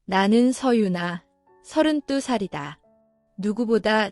나는 서유나, 32살이다. 누구보다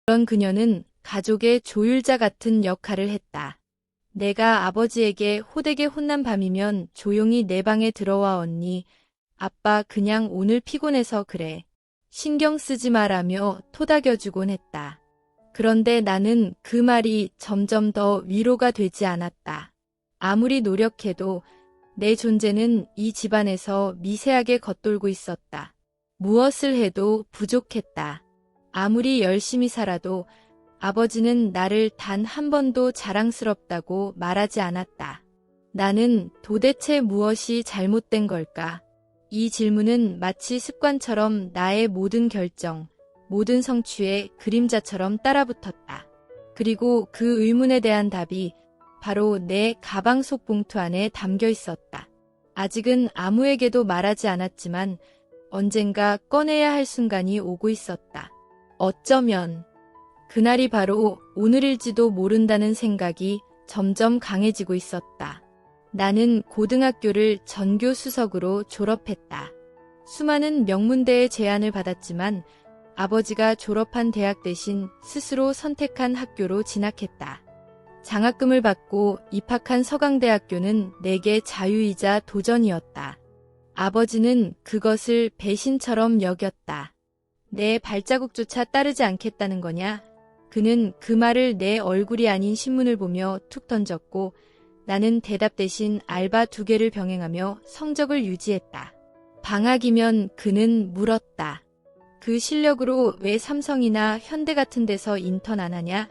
그런 그녀는 가족의 조율자 같은 역할을 했다. 내가 아버지에게 호되게 혼난 밤이면 조용히 내 방에 들어와 언니, 아빠 그냥 오늘 피곤해서 그래. 신경 쓰지 마라며 토닥여주곤 했다. 그런데 나는 그 말이 점점 더 위로가 되지 않았다. 아무리 노력해도 내 존재는 이 집안에서 미세하게 겉돌고 있었다. 무엇을 해도 부족했다. 아무리 열심히 살아도 아버지는 나를 단 한 번도 자랑스럽다고 말하지 않았다. 나는 도대체 무엇이 잘못된 걸까? 이 질문은 마치 습관처럼 나의 모든 결정, 모든 성취의 그림자처럼 따라붙었다. 그리고 그 의문에 대한 답이 바로 내 가방 속 봉투 안에 담겨 있었다. 아직은 아무에게도 말하지 않았지만 언젠가 꺼내야 할 순간이 오고 있었다. 어쩌면 그날이 바로 오늘일지도 모른다는 생각이 점점 강해지고 있었다. 나는 고등학교를 전교 수석으로 졸업했다. 수많은 명문대의 제안을 받았지만 아버지가 졸업한 대학 대신 스스로 선택한 학교로 진학했다. 장학금을 받고 입학한 서강대학교는 내게 자유이자 도전이었다. 아버지는 그것을 배신처럼 여겼다. 내 발자국조차 따르지 않겠다는 거냐? 그는 그 말을 내 얼굴이 아닌 신문을 보며 툭 던졌고 나는 대답 대신 알바 2개를 병행하며 성적을 유지했다. 방학이면 그는 물었다. 그 실력으로 왜 삼성이나 현대 같은 데서 인턴 안 하냐?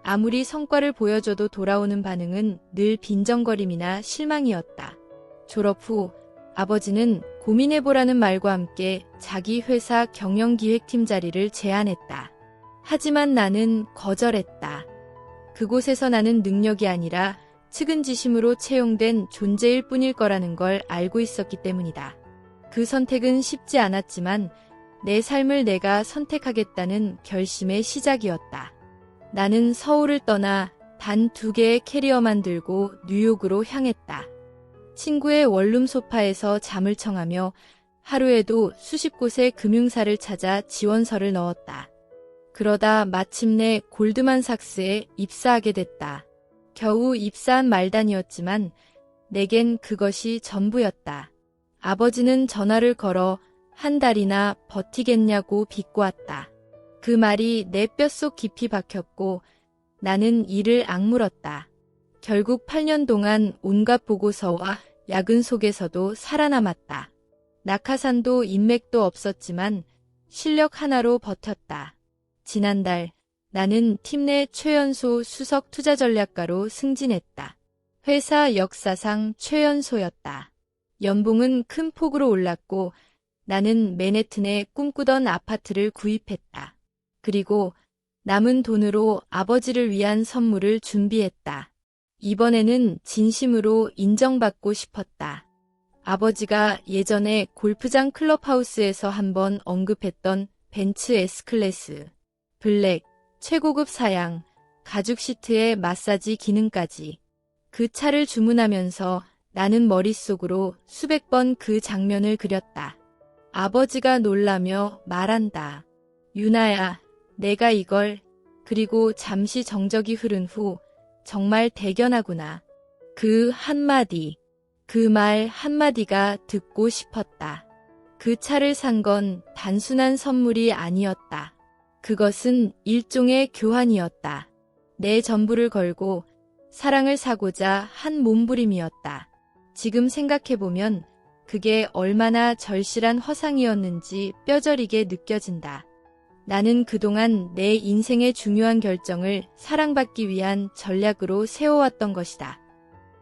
아무리 성과를 보여줘도 돌아오는 반응은 늘 빈정거림이나 실망이었다. 졸업 후 아버지는 고민해보라는 말과 함께 자기 회사 경영기획팀 자리를 제안했다. 하지만 나는 거절했다. 그곳에서 나는 능력이 아니라 측은지심으로 채용된 존재일 뿐일 거라는 걸 알고 있었기 때문이다. 그 선택은 쉽지 않았지만 내 삶을 내가 선택하겠다는 결심의 시작이었다. 나는 서울을 떠나 단 2개의 캐리어만 들고 뉴욕으로 향했다. 친구의 원룸 소파에서 잠을 청하며 하루에도 수십 곳의 금융사를 찾아 지원서를 넣었다. 그러다 마침내 골드만삭스에 입사하게 됐다. 겨우 입사한 말단이었지만 내겐 그것이 전부였다. 아버지는 전화를 걸어 한 달이나 버티겠냐고 비꼬았다. 그 말이 내 뼛속 깊이 박혔고 나는 이를 악물었다. 결국 8년 동안 온갖 보고서와 야근 속에서도 살아남았다. 낙하산도 인맥도 없었지만 실력 하나로 버텼다. 지난달 나는 팀 내 최연소 수석 투자 전략가로 승진했다. 회사 역사상 최연소였다. 연봉은 큰 폭으로 올랐고 나는 맨해튼에 꿈꾸던 아파트를 구입했다. 그리고 남은 돈으로 아버지를 위한 선물을 준비했다. 이번에는 진심으로 인정받고 싶었다. 아버지가 예전에 골프장 클럽하우스에서 한번 언급했던 벤츠 S클래스, 블랙, 최고급 사양, 가죽 시트에 마사지 기능까지. 그 차를 주문하면서 나는 머릿속으로 수백 번 그 장면을 그렸다. 아버지가 놀라며 말한다. 유나야, 내가 이걸. 그리고 잠시 정적이 흐른 후 정말 대견하구나. 그 한마디, 그 말 한마디가 듣고 싶었다. 그 차를 산 건 단순한 선물이 아니었다. 그것은 일종의 교환이었다. 내 전부를 걸고 사랑을 사고자 한 몸부림이었다. 지금 생각해보면 그게 얼마나 절실한 허상이었는지 뼈저리게 느껴진다. 나는 그동안 내 인생의 중요한 결정을 사랑받기 위한 전략으로 세워왔던 것이다.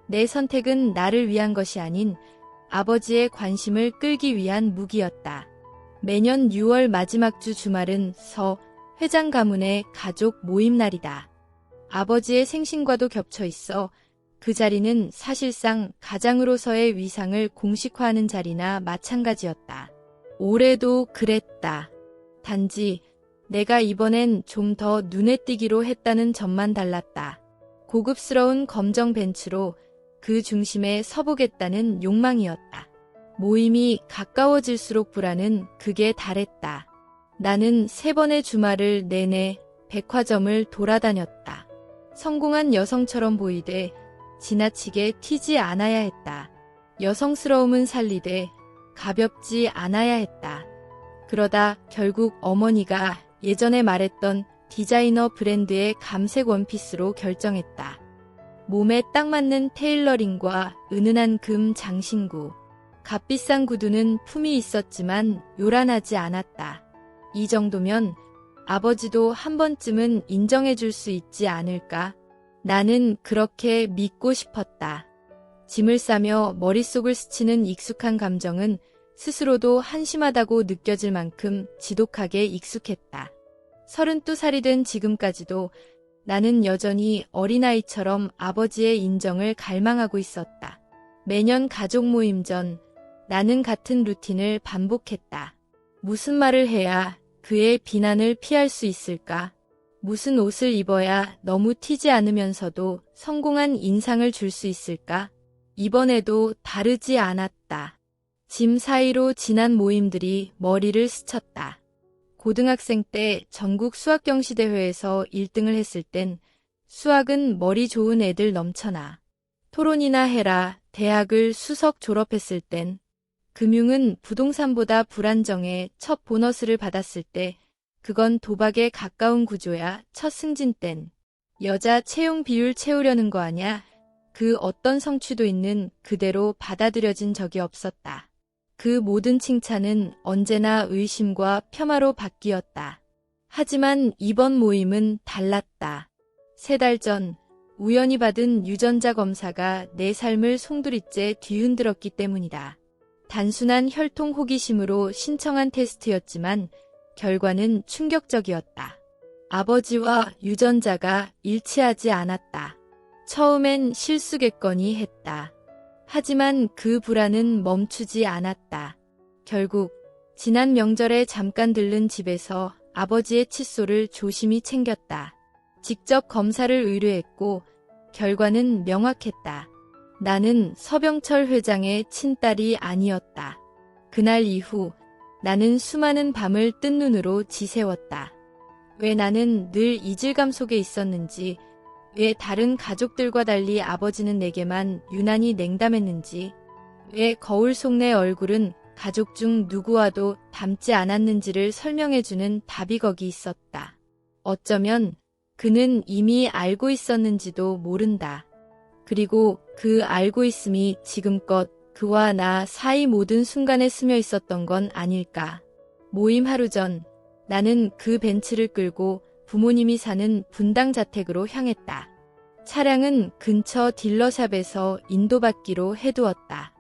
내 선택은 나를 위한 것이 아닌 아버지의 관심을 끌기 위한 무기였다. 매년 6월 마지막 주 주말은 서 회장 가문의 가족 모임 날이다. 아버지의 생신과도 겹쳐 있어 그 자리는 사실상 가장으로서의 위상을 공식화하는 자리나 마찬가지였다. 올해도 그랬다. 단지 내가 이번엔 좀 더 눈에 띄기로 했다는 점만 달랐다. 고급스러운 검정 벤츠로 그 중심에 서보겠다는 욕망이었다. 모임이 가까워질수록 불안은 극에 달했다. 나는 3번의 주말을 내내 백화점을 돌아다녔다. 성공한 여성처럼 보이되 지나치게 튀지 않아야 했다. 여성스러움은 살리되 가볍지 않아야 했다. 그러다 결국 어머니가 예전에 말했던 디자이너 브랜드의 감색 원피스로 결정했다. 몸에 딱 맞는 테일러링과 은은한 금 장신구. 값비싼 구두는 품이 있었지만 요란하지 않았다. 이 정도면 아버지도 한 번쯤은 인정해줄 수 있지 않을까? 나는 그렇게 믿고 싶었다. 짐을 싸며 머릿속을 스치는 익숙한 감정은 스스로도 한심하다고 느껴질 만큼 지독하게 익숙했다. 32살이 된 지금까지도 나는 여전히 어린아이처럼 아버지의 인정을 갈망하고 있었다. 매년 가족 모임 전 나는 같은 루틴을 반복했다. 무슨 말을 해야 그의 비난을 피할 수 있을까? 무슨 옷을 입어야 너무 튀지 않으면서도 성공한 인상을 줄 수 있을까? 이번에도 다르지 않았다. 짐 사이로 지난 모임들이 머리를 스쳤다. 고등학생 때 전국 수학경시대회에서 1등을 했을 땐 수학은 머리 좋은 애들 넘쳐나. 토론이나 해라 대학을 수석 졸업했을 땐 금융은 부동산보다 불안정해 첫 보너스를 받았을 때 그건 도박에 가까운 구조야 첫 승진 땐 여자 채용 비율 채우려는 거 아냐? 그 어떤 성취도 있는 그대로 받아들여진 적이 없었다. 그 모든 칭찬은 언제나 의심과 폄하로 바뀌었다. 하지만 이번 모임은 달랐다. 3달 전 우연히 받은 유전자 검사가 내 삶을 송두리째 뒤흔들었기 때문이다. 단순한 혈통 호기심으로 신청한 테스트였지만 결과는 충격적이었다. 아버지와 유전자가 일치하지 않았다. 처음엔 실수겠거니 했다. 하지만 그 불안은 멈추지 않았다. 결국 지난 명절에 잠깐 들른 집에서 아버지의 칫솔을 조심히 챙겼다. 직접 검사를 의뢰했고 결과는 명확했다. 나는 서병철 회장의 친딸이 아니었다. 그날 이후 나는 수많은 밤을 뜬 눈으로 지새웠다. 왜 나는 늘 이질감 속에 있었는지, 왜 다른 가족들과 달리 아버지는 내게만 유난히 냉담했는지, 왜 거울 속 내 얼굴은 가족 중 누구와도 닮지 않았는지를 설명해주는 답이 거기 있었다. 어쩌면 그는 이미 알고 있었는지도 모른다. 그리고 그 알고 있음이 지금껏 그와 나 사이 모든 순간에 스며 있었던 건 아닐까. 모임 하루 전 나는 그 벤츠를 끌고 부모님이 사는 분당 자택으로 향했다. 차량은 근처 딜러샵에서 인도받기로 해두었다.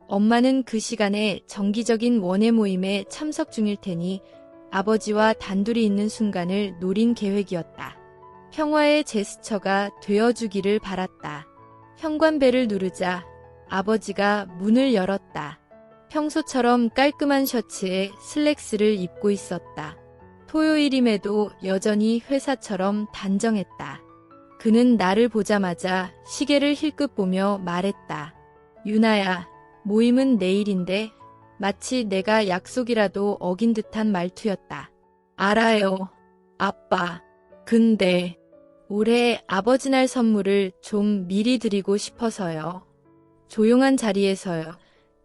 엄마는 그 시간에 정기적인 원예 모임에 참석 중일 테니 아버지와 단둘이 있는 순간을 노린 계획이었다. 평화의 제스처가 되어주기를 바랐다. 현관벨을 누르자 아버지가 문을 열었다. 평소처럼 깔끔한 셔츠에 슬랙스를 입고 있었다. 토요일임에도 여전히 회사처럼 단정했다. 그는 나를 보자마자 시계를 힐끗 보며 말했다. 유나야, 모임은 내일인데. 마치 내가 약속이라도 어긴 듯한 말투였다. 알아요, 아빠. 근데 올해 아버지 날 선물을 좀 미리 드리고 싶어서요. 조용한 자리에서요.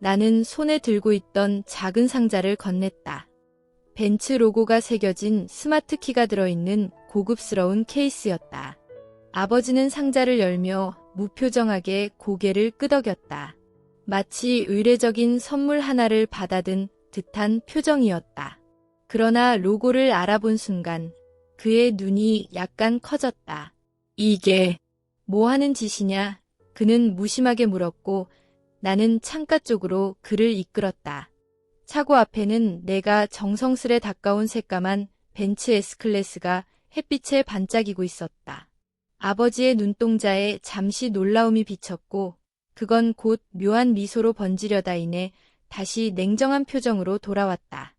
나는 손에 들고 있던 작은 상자를 건넸다. 벤츠 로고가 새겨진 스마트 키가 들어있는 고급스러운 케이스였다. 아버지는 상자를 열며 무표정하게 고개를 끄덕였다. 마치 의례적인 선물 하나를 받아든 듯한 표정이었다. 그러나 로고를 알아본 순간 그의 눈이 약간 커졌다. 이게 뭐 하는 짓이냐? 그는 무심하게 물었고 나는 창가 쪽으로 그를 이끌었다. 차고 앞에는 내가 정성스레 닦아온 새까만 벤츠 S클래스가 햇빛에 반짝이고 있었다. 아버지의 눈동자에 잠시 놀라움이 비쳤고 그건 곧 묘한 미소로 번지려다이내 다시 냉정한 표정으로 돌아왔다.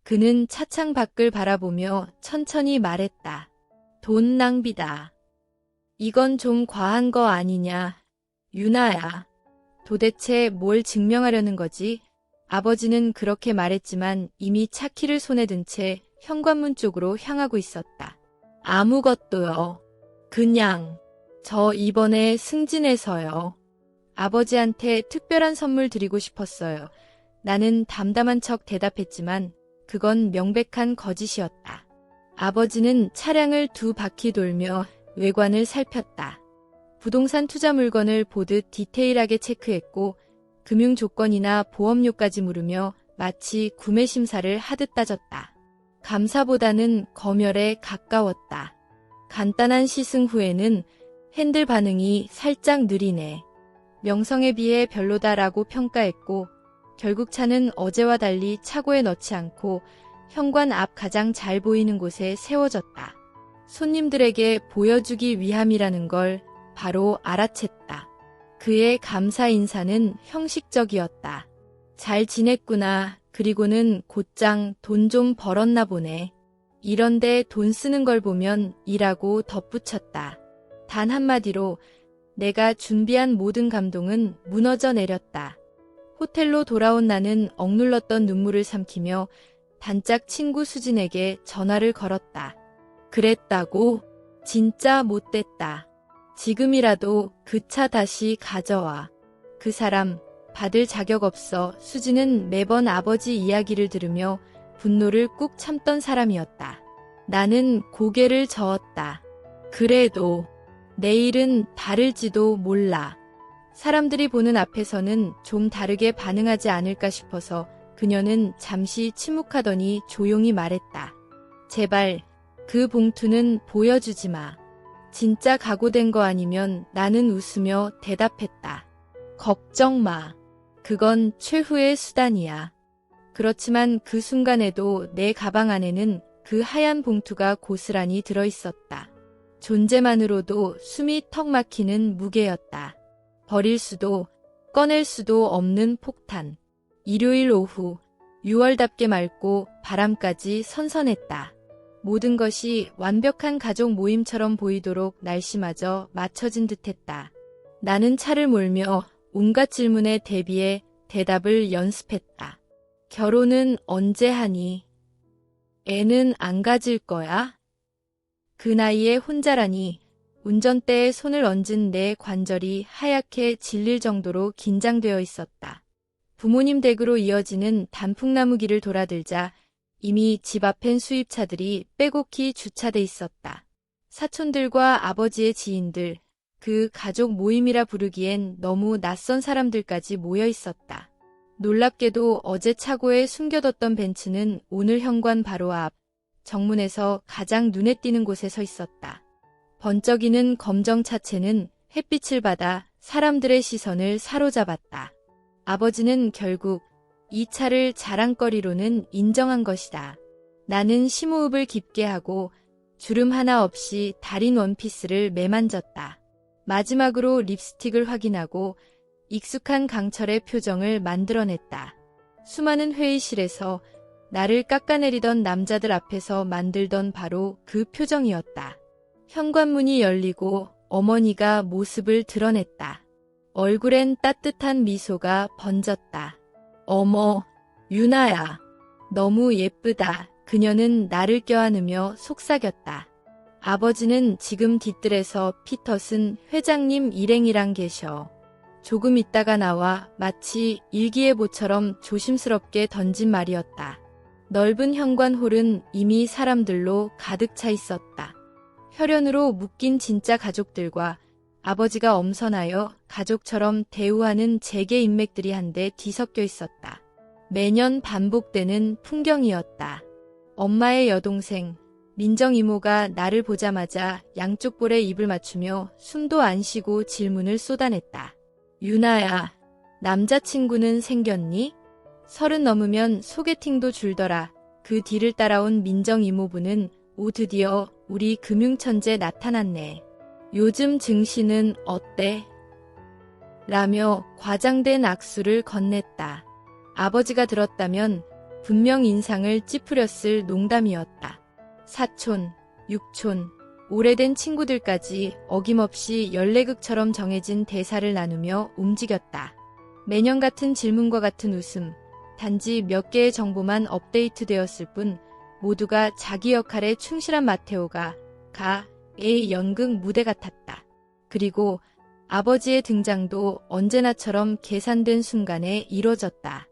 그는 차창 밖을 바라보며 천천히 말했다. 돈 낭비다. 이건 좀 과한 거 아니냐. 유나야. 도대체 뭘 증명하려는 거지? 아버지는 그렇게 말했지만 이미 차 키를 손에 든 채 현관문 쪽으로 향하고 있었다. 아무것도요. 그냥 저 이번에 승진해서요. 아버지한테 특별한 선물 드리고 싶었어요. 나는 담담한 척 대답했지만 그건 명백한 거짓이었다. 아버지는 차량을 두 바퀴 돌며 외관을 살폈다. 부동산 투자 물건을 보듯 디테일하게 체크했고 금융 조건이나 보험료까지 물으며 마치 구매 심사를 하듯 따졌다. 감사보다는 검열에 가까웠다. 간단한 시승 후에는 핸들 반응이 살짝 느리네. 명성에 비해 별로다라고 평가했고 결국 차는 어제와 달리 차고에 넣지 않고 현관 앞 가장 잘 보이는 곳에 세워졌다. 손님들에게 보여주기 위함이라는 걸 바로 알아챘다. 그의 감사 인사는 형식적이었다. 잘 지냈구나. 그리고는 곧장 돈 좀 벌었나 보네. 이런데 돈 쓰는 걸 보면 이라고 덧붙였다. 단 한마디로 내가 준비한 모든 감동은 무너져 내렸다. 호텔로 돌아온 나는 억눌렀던 눈물을 삼키며 단짝 친구 수진에게 전화를 걸었다. 그랬다고? 진짜 못됐다. 지금이라도 그 차 다시 가져와. 그 사람 받을 자격 없어. 수진은 매번 아버지 이야기를 들으며 분노를 꾹 참던 사람이었다. 나는 고개를 저었다. 그래도 내일은 다를지도 몰라. 사람들이 보는 앞에서는 좀 다르게 반응하지 않을까 싶어서 그녀는 잠시 침묵하더니 조용히 말했다. 제발 그 봉투는 보여주지 마. 진짜 각오된 거 아니면. 나는 웃으며 대답했다. 걱정 마. 그건 최후의 수단이야. 그렇지만 그 순간에도 내 가방 안에는 그 하얀 봉투가 고스란히 들어있었다. 존재만으로도 숨이 턱 막히는 무게였다. 버릴 수도 꺼낼 수도 없는 폭탄. 일요일 오후 6월답게 맑고 바람까지 선선했다. 모든 것이 완벽한 가족 모임처럼 보이도록 날씨마저 맞춰진 듯했다. 나는 차를 몰며 온갖 질문에 대비해 대답을 연습했다. 결혼은 언제 하니? 애는 안 가질 거야? 그 나이에 혼자라니 운전대에 손을 얹은 내 관절이 하얗게 질릴 정도로 긴장되어 있었다. 부모님 댁으로 이어지는 단풍나무 길을 돌아들자 이미 집 앞엔 수입차들이 빼곡히 주차돼 있었다. 사촌들과 아버지의 지인들, 그 가족 모임이라 부르기엔 너무 낯선 사람들까지 모여 있었다. 놀랍게도 어제 차고에 숨겨뒀던 벤츠는 오늘 현관 바로 앞, 정문에서 가장 눈에 띄는 곳에 서 있었다. 번쩍이는 검정 차체는 햇빛을 받아 사람들의 시선을 사로잡았다. 아버지는 결국 이 차를 자랑거리로는 인정한 것이다. 나는 심호흡을 깊게 하고 주름 하나 없이 달인 원피스를 매만졌다. 마지막으로 립스틱을 확인하고 익숙한 강철의 표정을 만들어냈다. 수많은 회의실에서 나를 깎아내리던 남자들 앞에서 만들던 바로 그 표정이었다. 현관문이 열리고 어머니가 모습을 드러냈다. 얼굴엔 따뜻한 미소가 번졌다. 어머, 유나야. 너무 예쁘다. 그녀는 나를 껴안으며 속삭였다. 아버지는 지금 뒤뜰에서 피터슨 회장님 일행이랑 계셔. 조금 있다가 나와 마치 일기예보처럼 조심스럽게 던진 말이었다. 넓은 현관홀은 이미 사람들로 가득 차 있었다. 혈연으로 묶인 진짜 가족들과 아버지가 엄선하여 가족처럼 대우하는 재계 인맥들이 한데 뒤섞여 있었다. 매년 반복되는 풍경이었다. 엄마의 여동생, 민정 이모가 나를 보자마자 양쪽 볼에 입을 맞추며 숨도 안 쉬고 질문을 쏟아냈다. 유나야, 남자친구는 생겼니? 30 넘으면 소개팅도 줄더라. 그 뒤를 따라온 민정 이모부는 오 드디어 우리 금융천재 나타났네. 요즘 증시는 어때? 라며 과장된 악수를 건넸다. 아버지가 들었다면 분명 인상을 찌푸렸을 농담이었다. 사촌, 육촌, 오래된 친구들까지 어김없이 연례극처럼 정해진 대사를 나누며 움직였다. 매년 같은 질문과 같은 웃음, 단지 몇 개의 정보만 업데이트되었을 뿐 모두가 자기 역할에 충실한 마테오가 가의 연극 무대 같았다. 그리고 아버지의 등장도 언제나처럼 계산된 순간에 이뤄졌다.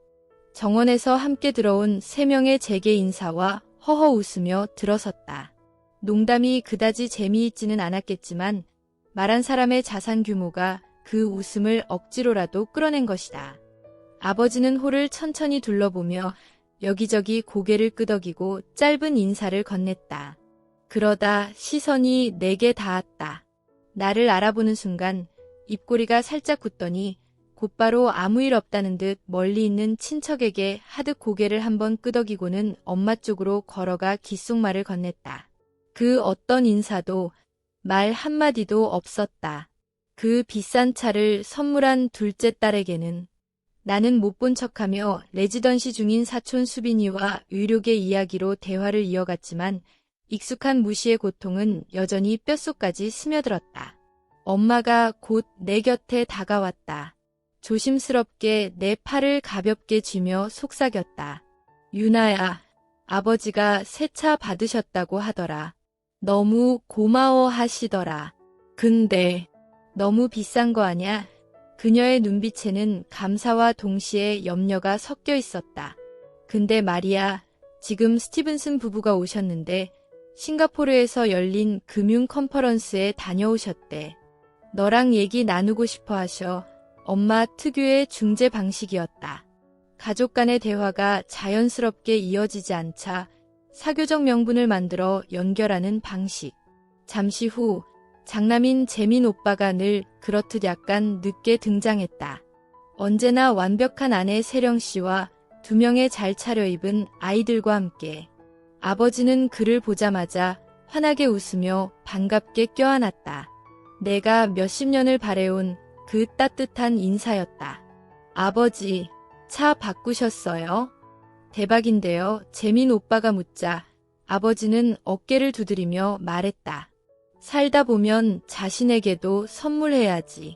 정원에서 함께 들어온 3명의 재계 인사와 허허 웃으며 들어섰다. 농담이 그다지 재미있지는 않았겠지만 말한 사람의 자산 규모가 그 웃음을 억지로라도 끌어낸 것이다. 아버지는 홀을 천천히 둘러보며 여기저기 고개를 끄덕이고 짧은 인사를 건넸다. 그러다 시선이 내게 닿았다. 나를 알아보는 순간 입꼬리가 살짝 굳더니 곧바로 아무 일 없다는 듯 멀리 있는 친척에게 하듯 고개를 한번 끄덕이고는 엄마 쪽으로 걸어가 귓속말을 건넸다. 그 어떤 인사도 말 한마디도 없었다. 그 비싼 차를 선물한 둘째 딸에게는 나는 못 본 척하며 레지던시 중인 사촌 수빈이와 의료계 이야기로 대화를 이어갔지만 익숙한 무시의 고통은 여전히 뼛속까지 스며들었다. 엄마가 곧 내 곁에 다가왔다. 조심스럽게 내 팔을 가볍게 쥐며 속삭였다. 유나야, 아버지가 새 차 받으셨다고 하더라. 너무 고마워하시더라. 근데 너무 비싼 거 아냐? 그녀의 눈빛에는 감사와 동시에 염려가 섞여 있었다. 근데 말이야, 지금 스티븐슨 부부가 오셨는데 싱가포르에서 열린 금융 컨퍼런스에 다녀오셨대. 너랑 얘기 나누고 싶어 하셔. 엄마 특유의 중재 방식이었다. 가족 간의 대화가 자연스럽게 이어지지 않자 사교적 명분을 만들어 연결하는 방식. 잠시 후 장남인 재민 오빠가 늘 그렇듯 약간 늦게 등장했다. 언제나 완벽한 아내 세령 씨와 2명의 잘 차려입은 아이들과 함께. 아버지는 그를 보자마자 환하게 웃으며 반갑게 껴안았다. 내가 몇십 년을 바래온 그 따뜻한 인사였다. 아버지, 차 바꾸셨어요? 대박인데요. 재민 오빠가 묻자 아버지는 어깨를 두드리며 말했다. 살다 보면 자신에게도 선물해야지.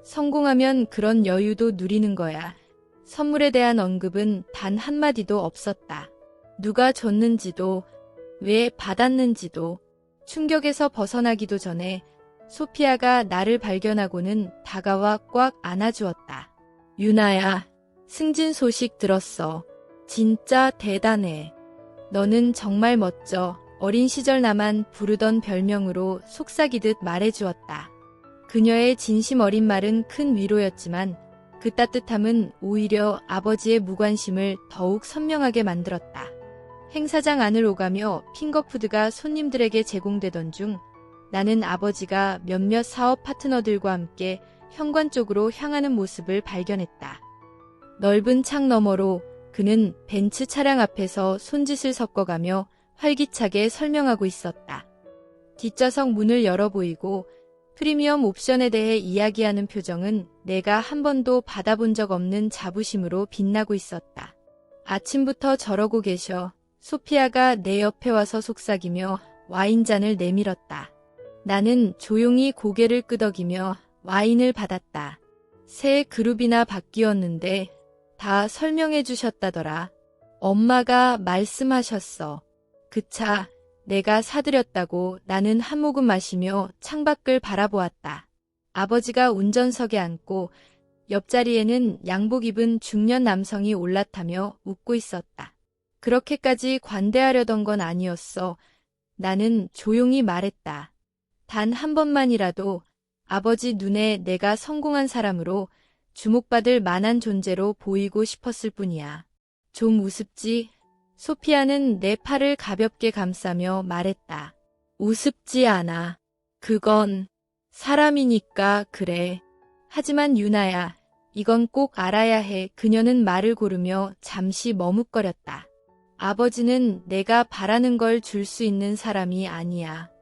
성공하면 그런 여유도 누리는 거야. 선물에 대한 언급은 단 한마디도 없었다. 누가 줬는지도, 왜 받았는지도, 충격에서 벗어나기도 전에 소피아가 나를 발견하고는 다가와 꽉 안아주었다. 유나야, 승진 소식 들었어. 진짜 대단해. 너는 정말 멋져. 어린 시절 나만 부르던 별명으로 속삭이듯 말해주었다. 그녀의 진심 어린 말은 큰 위로였지만 그 따뜻함은 오히려 아버지의 무관심을 더욱 선명하게 만들었다. 행사장 안을 오가며 핑거푸드가 손님들에게 제공되던 중 나는 아버지가 몇몇 사업 파트너들과 함께 현관 쪽으로 향하는 모습을 발견했다. 넓은 창 너머로 그는 벤츠 차량 앞에서 손짓을 섞어가며 활기차게 설명하고 있었다. 뒷좌석 문을 열어 보이고 프리미엄 옵션에 대해 이야기하는 표정은 내가 한 번도 받아본 적 없는 자부심으로 빛나고 있었다. 아침부터 저러고 계셔. 소피아가 내 옆에 와서 속삭이며 와인잔을 내밀었다. 나는 조용히 고개를 끄덕이며 와인을 받았다. 새 그룹이나 바뀌었는데 다 설명해 주셨다더라. 엄마가 말씀하셨어. 그 차 내가 사드렸다고. 나는 한 모금 마시며 창밖을 바라보았다. 아버지가 운전석에 앉고 옆자리에는 양복 입은 중년 남성이 올라타며 웃고 있었다. 그렇게까지 관대하려던 건 아니었어. 나는 조용히 말했다. 단 한 번만이라도 아버지 눈에 내가 성공한 사람으로 주목받을 만한 존재로 보이고 싶었을 뿐이야. 좀 우습지? 소피아는 내 팔을 가볍게 감싸며 말했다. 우습지 않아. 그건 사람이니까 그래. 하지만 유나야, 이건 꼭 알아야 해. 그녀는 말을 고르며 잠시 머뭇거렸다. 아버지는 내가 바라는 걸 줄 수 있는 사람이 아니야.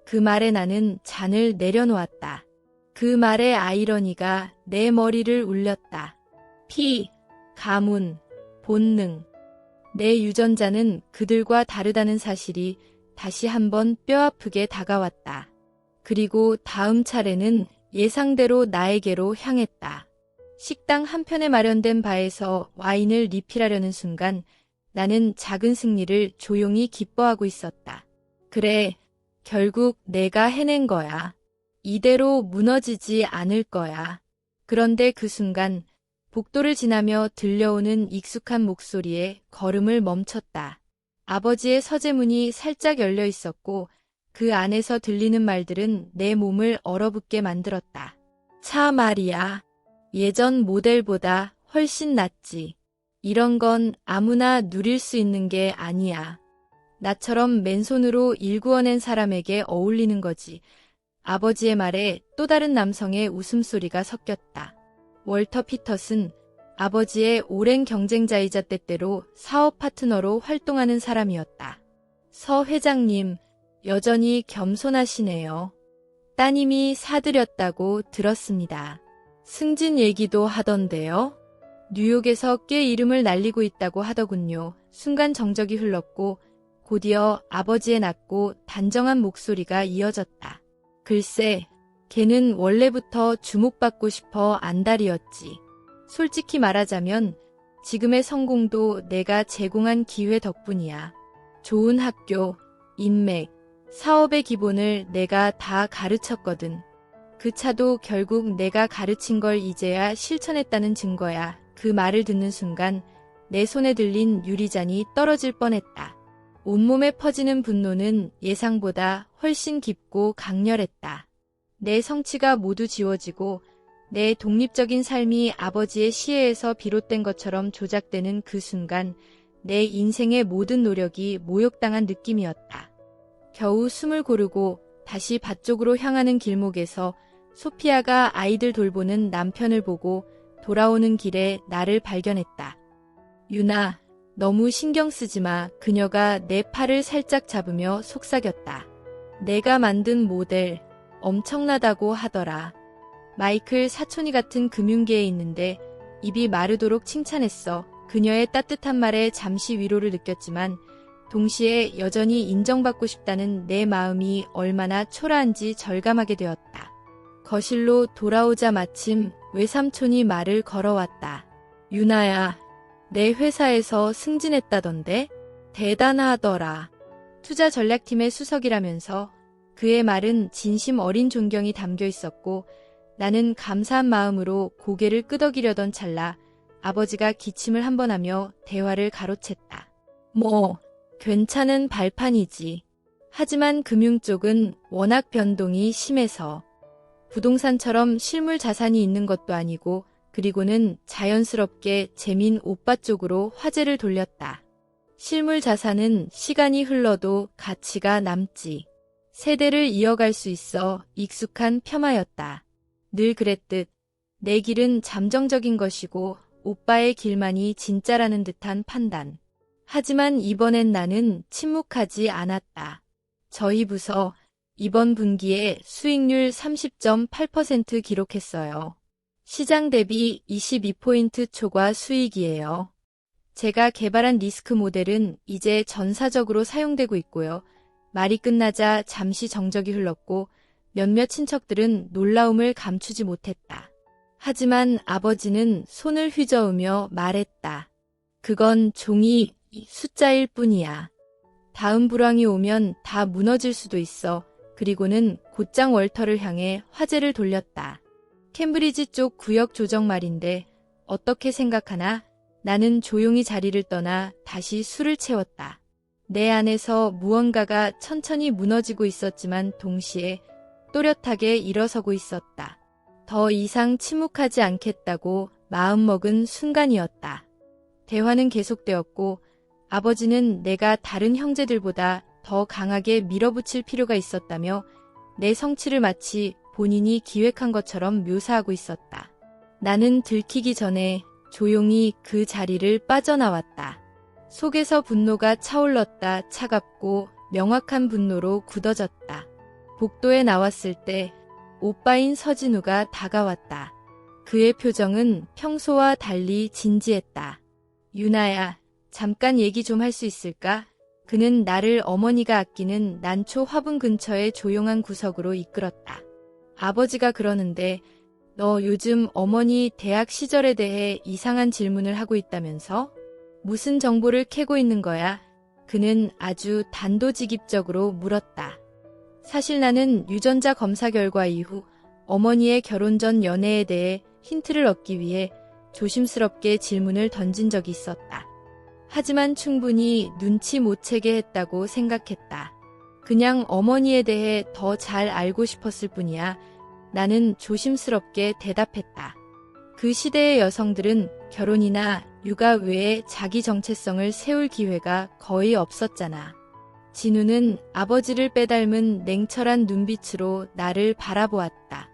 그 말에 나는 잔을 내려놓았다. 그 말의 아이러니가 내 머리를 울렸다. 피, 가문, 본능. 내 유전자는 그들과 다르다는 사실이 다시 한번 뼈아프게 다가왔다. 그리고 다음 차례는 예상대로 나에게로 향했다. 식당 한편에 마련된 바에서 와인을 리필하려는 순간 나는 작은 승리를 조용히 기뻐하고 있었다. 그래, 결국 내가 해낸 거야. 이대로 무너지지 않을 거야. 그런데 그 순간 복도를 지나며 들려오는 익숙한 목소리에 걸음을 멈췄다. 아버지의 서재문이 살짝 열려 있었고 그 안에서 들리는 말들은 내 몸을 얼어붙게 만들었다. 차 말이야. 예전 모델보다 훨씬 낫지. 이런 건 아무나 누릴 수 있는 게 아니야. 나처럼 맨손으로 일구어낸 사람에게 어울리는 거지. 아버지의 말에 또 다른 남성의 웃음소리가 섞였다. 월터 피터슨, 아버지의 오랜 경쟁자이자 때때로 사업 파트너로 활동하는 사람이었다. 서 회장님, 여전히 겸손하시네요. 따님이 사들였다고 들었습니다. 승진 얘기도 하던데요. 뉴욕에서 꽤 이름을 날리고 있다고 하더군요. 순간 정적이 흘렀고 곧이어 아버지의 낮고 단정한 목소리가 이어졌다. 글쎄, 걔는 원래부터 주목받고 싶어 안달이었지. 솔직히 말하자면 지금의 성공도 내가 제공한 기회 덕분이야. 좋은 학교, 인맥, 사업의 기본을 내가 다 가르쳤거든. 그 차도 결국 내가 가르친 걸 이제야 실천했다는 증거야. 그 말을 듣는 순간 내 손에 들린 유리잔이 떨어질 뻔했다. 온몸에 퍼지는 분노는 예상보다 훨씬 깊고 강렬했다. 내 성취가 모두 지워지고 내 독립적인 삶이 아버지의 시혜에서 비롯된 것처럼 조작되는 그 순간 내 인생의 모든 노력이 모욕당한 느낌이었다. 겨우 숨을 고르고 다시 밭 쪽으로 향하는 길목에서 소피아가 아이들 돌보는 남편을 보고 돌아오는 길에 나를 발견했다. 유나, 너무 신경 쓰지 마. 그녀가 내 팔을 살짝 잡으며 속삭였다. 내가 만든 모델 엄청나다고 하더라. 마이클 사촌이 같은 금융계에 있는데 입이 마르도록 칭찬했어. 그녀의 따뜻한 말에 잠시 위로를 느꼈지만 동시에 여전히 인정받고 싶다는 내 마음이 얼마나 초라한지 절감하게 되었다. 거실로 돌아오자 마침 외삼촌이 말을 걸어왔다. 유나야, 내 회사에서 승진했다던데? 대단하더라. 투자 전략팀의 수석이라면서 그의 말은 진심 어린 존경이 담겨 있었고 나는 감사한 마음으로 고개를 끄덕이려던 찰나 아버지가 기침을 한 번 하며 대화를 가로챘다. 뭐, 괜찮은 발판이지. 하지만 금융 쪽은 워낙 변동이 심해서 부동산처럼 실물 자산이 있는 것도 아니고 그리고는 자연스럽게 재민 오빠 쪽으로 화제를 돌렸다. 실물 자산은 시간이 흘러도 가치가 남지. 세대를 이어갈 수 있어 익숙한 폄하였다. 늘 그랬듯 내 길은 잠정적인 것이고 오빠의 길만이 진짜라는 듯한 판단. 하지만 이번엔 나는 침묵하지 않았다. 저희 부서 이번 분기에 수익률 30.8% 기록했어요. 시장 대비 22포인트 초과 수익이에요. 제가 개발한 리스크 모델은 이제 전사적으로 사용되고 있고요. 말이 끝나자 잠시 정적이 흘렀고 몇몇 친척들은 놀라움을 감추지 못했다. 하지만 아버지는 손을 휘저으며 말했다. 그건 종이 숫자일 뿐이야. 다음 불황이 오면 다 무너질 수도 있어. 그리고는 곧장 월터를 향해 화제를 돌렸다. 캠브리지 쪽 구역 조정 말인데 어떻게 생각하나? 나는 조용히 자리를 떠나 다시 술을 채웠다. 내 안에서 무언가가 천천히 무너지고 있었지만 동시에 또렷하게 일어서고 있었다. 더 이상 침묵하지 않겠다고 마음먹은 순간이었다. 대화는 계속되었고 아버지는 내가 다른 형제들보다 더 강하게 밀어붙일 필요가 있었다며 내 성취를 마치 본인이 기획한 것처럼 묘사하고 있었다. 나는 들키기 전에 조용히 그 자리를 빠져나왔다. 속에서 분노가 차올랐다. 차갑고 명확한 분노로 굳어졌다. 복도에 나왔을 때 오빠인 서진우가 다가왔다. 그의 표정은 평소와 달리 진지했다. 유나야, 잠깐 얘기 좀 할 수 있을까? 그는 나를 어머니가 아끼는 난초 화분 근처의 조용한 구석으로 이끌었다. 아버지가 그러는데 너 요즘 어머니 대학 시절에 대해 이상한 질문을 하고 있다면서? 무슨 정보를 캐고 있는 거야? 그는 아주 단도직입적으로 물었다. 사실 나는 유전자 검사 결과 이후 어머니의 결혼 전 연애에 대해 힌트를 얻기 위해 조심스럽게 질문을 던진 적이 있었다. 하지만 충분히 눈치 못 채게 했다고 생각했다. 그냥 어머니에 대해 더 잘 알고 싶었을 뿐이야. 나는 조심스럽게 대답했다. 그 시대의 여성들은 결혼이나 육아 외에 자기 정체성을 세울 기회가 거의 없었잖아. 진우는 아버지를 빼닮은 냉철한 눈빛으로 나를 바라보았다.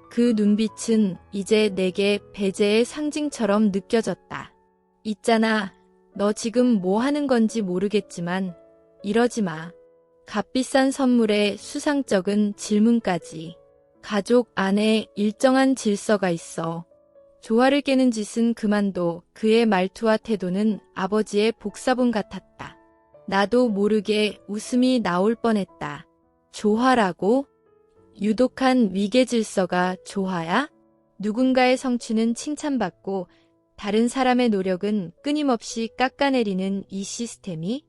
그 눈빛은 이제 내게 배제의 상징처럼 느껴졌다. 있잖아, 너 지금 뭐 하는 건지 모르겠지만 이러지 마. 값비싼 선물에 수상쩍은 질문까지. 가족 안에 일정한 질서가 있어. 조화를 깨는 짓은 그만둬. 그의 말투와 태도는 아버지의 복사본 같았다. 나도 모르게 웃음이 나올 뻔했다. 조화라고? 유독한 위계 질서가 조화야? 누군가의 성취는 칭찬받고 다른 사람의 노력은 끊임없이 깎아내리는 이 시스템이?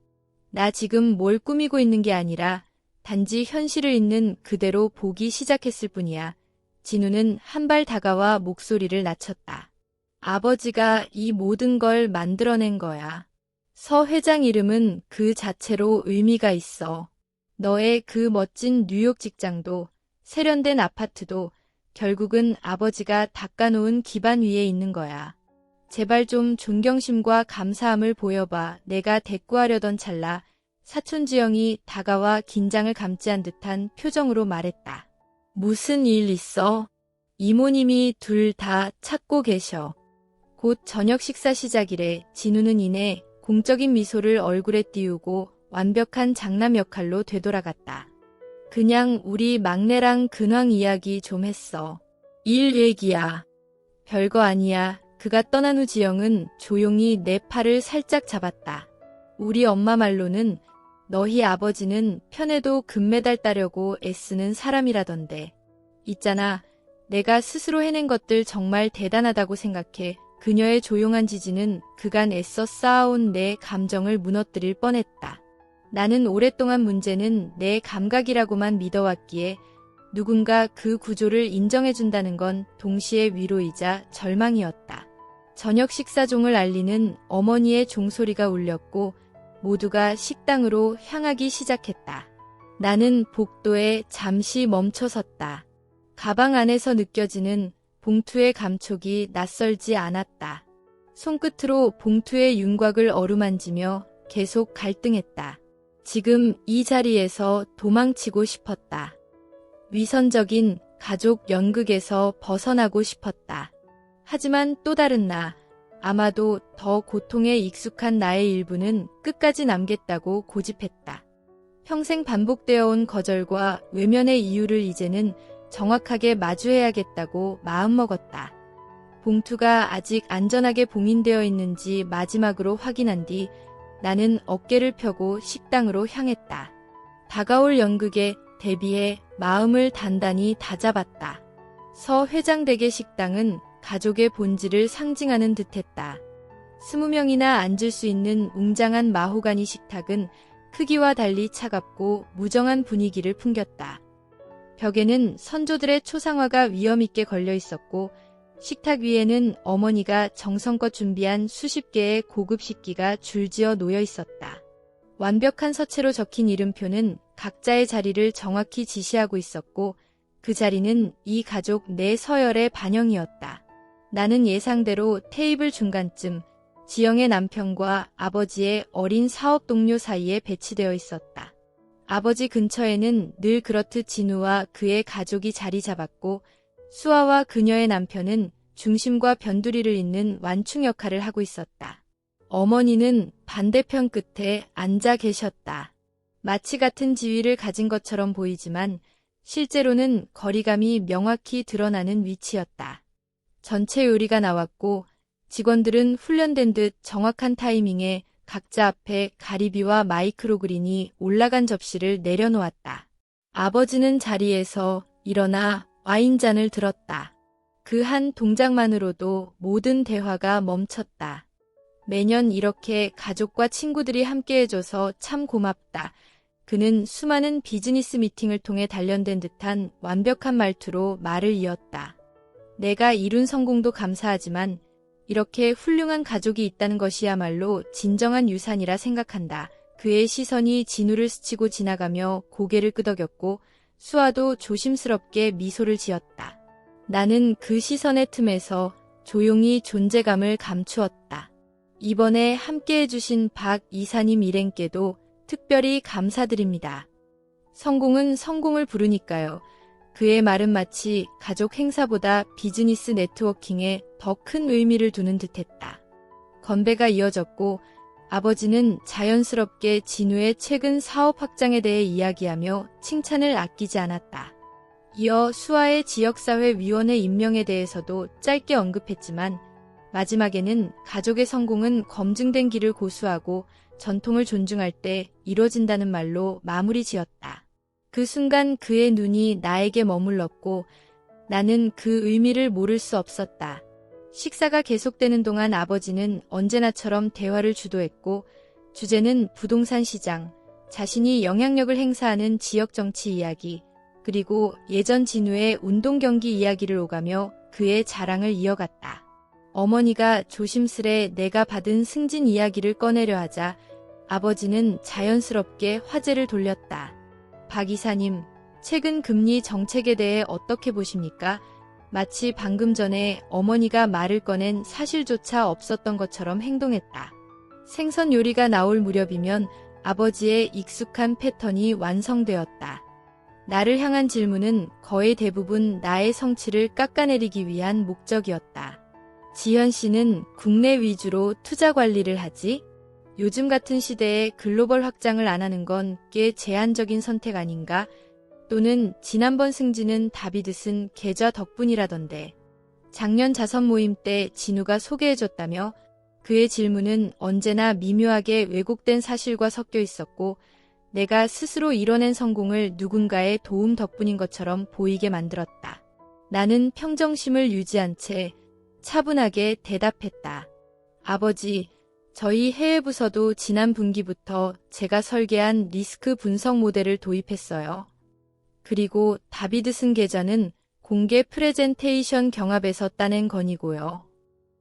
나 지금 뭘 꾸미고 있는 게 아니라 단지 현실을 있는 그대로 보기 시작했을 뿐이야. 진우는 한 발 다가와 목소리를 낮췄다. 아버지가 이 모든 걸 만들어낸 거야. 서 회장 이름은 그 자체로 의미가 있어. 너의 그 멋진 뉴욕 직장도 세련된 아파트도 결국은 아버지가 닦아놓은 기반 위에 있는 거야. 제발 좀 존경심과 감사함을 보여봐. 내가 대꾸하려던 찰나 사촌지영이 다가와 긴장을 감지한 듯한 표정으로 말했다. 무슨 일 있어? 이모님이 둘 다 찾고 계셔. 곧 저녁 식사 시작이래. 진우는 이내 공적인 미소를 얼굴에 띄우고 완벽한 장남 역할로 되돌아갔다. 그냥 우리 막내랑 근황 이야기 좀 했어. 일 얘기야. 별거 아니야. 그가 떠난 후 지영은 조용히 내 팔을 살짝 잡았다. 우리 엄마 말로는 너희 아버지는 편에도 금메달 따려고 애쓰는 사람이라던데. 있잖아. 내가 스스로 해낸 것들 정말 대단하다고 생각해. 그녀의 조용한 지지는 그간 애써 쌓아온 내 감정을 무너뜨릴 뻔했다. 나는 오랫동안 문제는 내 감각이라고만 믿어왔기에 누군가 그 구조를 인정해준다는 건 동시에 위로이자 절망이었다. 저녁 식사종을 알리는 어머니의 종소리가 울렸고 모두가 식당으로 향하기 시작했다. 나는 복도에 잠시 멈춰섰다. 가방 안에서 느껴지는 봉투의 감촉이 낯설지 않았다. 손끝으로 봉투의 윤곽을 어루만지며 계속 갈등했다. 지금 이 자리에서 도망치고 싶었다. 위선적인 가족 연극에서 벗어나고 싶었다. 하지만 또 다른 나, 아마도 더 고통에 익숙한 나의 일부는 끝까지 남겠다고 고집했다. 평생 반복되어 온 거절과 외면의 이유를 이제는 정확하게 마주해야겠다고 마음먹었다. 봉투가 아직 안전하게 봉인되어 있는지 마지막으로 확인한 뒤 나는 어깨를 펴고 식당으로 향했다. 다가올 연극에 대비해 마음을 단단히 다잡았다. 서 회장 댁의 식당은 가족의 본질을 상징하는 듯했다. 20명이나 앉을 수 있는 웅장한 마호가니 식탁은 크기와 달리 차갑고 무정한 분위기를 풍겼다. 벽에는 선조들의 초상화가 위엄있게 걸려 있었고 식탁 위에는 어머니가 정성껏 준비한 수십 개의 고급 식기가 줄지어 놓여 있었다. 완벽한 서체로 적힌 이름표는 각자의 자리를 정확히 지시하고 있었고 그 자리는 이 가족 내 서열의 반영이었다. 나는 예상대로 테이블 중간쯤 지영의 남편과 아버지의 어린 사업 동료 사이에 배치되어 있었다. 아버지 근처에는 늘 그렇듯 진우와 그의 가족이 자리 잡았고 수아와 그녀의 남편은 중심과 변두리를 잇는 완충 역할을 하고 있었다. 어머니는 반대편 끝에 앉아 계셨다. 마치 같은 지위를 가진 것처럼 보이지만 실제로는 거리감이 명확히 드러나는 위치였다. 전체 요리가 나왔고 직원들은 훈련된 듯 정확한 타이밍에 각자 앞에 가리비와 마이크로그린이 올라간 접시를 내려놓았다. 아버지는 자리에서 일어나 와인잔을 들었다. 그 한 동작만으로도 모든 대화가 멈췄다. 매년 이렇게 가족과 친구들이 함께해줘서 참 고맙다. 그는 수많은 비즈니스 미팅을 통해 단련된 듯한 완벽한 말투로 말을 이었다. 내가 이룬 성공도 감사하지만 이렇게 훌륭한 가족이 있다는 것이야말로 진정한 유산이라 생각한다. 그의 시선이 진우를 스치고 지나가며 고개를 끄덕였고 수아도 조심스럽게 미소를 지었다. 나는 그 시선의 틈에서 조용히 존재감을 감추었다. 이번에 함께 해주신 박 이사님 일행께도 특별히 감사드립니다. 성공은 성공을 부르니까요. 그의 말은 마치 가족 행사보다 비즈니스 네트워킹에 더 큰 의미를 두는 듯했다. 건배가 이어졌고 아버지는 자연스럽게 진우의 최근 사업 확장에 대해 이야기하며 칭찬을 아끼지 않았다. 이어 수아의 지역사회 위원회 임명에 대해서도 짧게 언급했지만 마지막에는 가족의 성공은 검증된 길을 고수하고 전통을 존중할 때 이뤄진다는 말로 마무리 지었다. 그 순간 그의 눈이 나에게 머물렀고 나는 그 의미를 모를 수 없었다. 식사가 계속되는 동안 아버지는 언제나처럼 대화를 주도했고 주제는 부동산 시장, 자신이 영향력을 행사하는 지역 정치 이야기, 그리고 예전 진우의 운동 경기 이야기를 오가며 그의 자랑을 이어갔다. 어머니가 조심스레 내가 받은 승진 이야기를 꺼내려 하자 아버지는 자연스럽게 화제를 돌렸다. 박 이사님, 최근 금리 정책에 대해 어떻게 보십니까? 마치 방금 전에 어머니가 말을 꺼낸 사실조차 없었던 것처럼 행동했다. 생선 요리가 나올 무렵이면 아버지의 익숙한 패턴이 완성되었다. 나를 향한 질문은 거의 대부분 나의 성취를 깎아내리기 위한 목적이었다. 지현 씨는 국내 위주로 투자 관리를 하지? 요즘 같은 시대에 글로벌 확장을 안 하는 건 꽤 제한적인 선택 아닌가? 또는 지난번 승진은 다비드 쓴 계좌 덕분이라던데. 작년 자선 모임 때 진우가 소개해줬다며 그의 질문은 언제나 미묘하게 왜곡된 사실과 섞여 있었고 내가 스스로 이뤄낸 성공을 누군가의 도움 덕분인 것처럼 보이게 만들었다. 나는 평정심을 유지한 채 차분하게 대답했다. 아버지, 저희 해외 부서도 지난 분기부터 제가 설계한 리스크 분석 모델을 도입했어요. 그리고 다비드 쓴 계좌는 공개 프레젠테이션 경합에서 따낸 건이고요.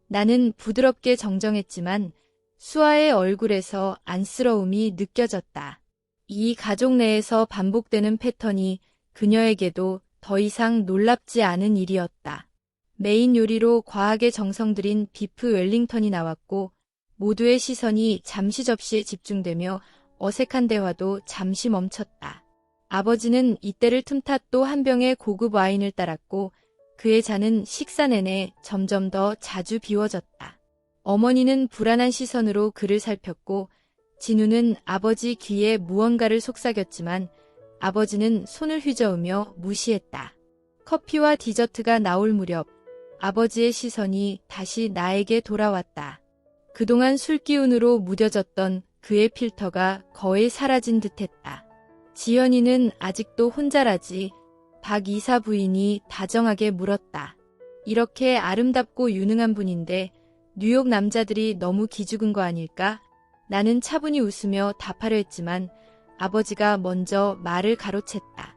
나는 부드럽게 정정했지만 수아의 얼굴에서 안쓰러움이 느껴졌다. 이 가족 내에서 반복되는 패턴이 그녀에게도 더 이상 놀랍지 않은 일이었다. 메인 요리로 과하게 정성 들인 비프 웰링턴이 나왔고 모두의 시선이 잠시 접시에 집중되며 어색한 대화도 잠시 멈췄다. 아버지는 이때를 틈타 또 한 병의 고급 와인을 따랐고 그의 잔은 식사 내내 점점 더 자주 비워졌다. 어머니는 불안한 시선으로 그를 살폈고 진우는 아버지 귀에 무언가를 속삭였지만 아버지는 손을 휘저으며 무시했다. 커피와 디저트가 나올 무렵 아버지의 시선이 다시 나에게 돌아왔다. 그동안 술기운으로 무뎌졌던 그의 필터가 거의 사라진 듯했다. 지연이는 아직도 혼자라지? 박 이사 부인이 다정하게 물었다. 이렇게 아름답고 유능한 분인데 뉴욕 남자들이 너무 기죽은 거 아닐까? 나는 차분히 웃으며 답하려 했지만 아버지가 먼저 말을 가로챘다.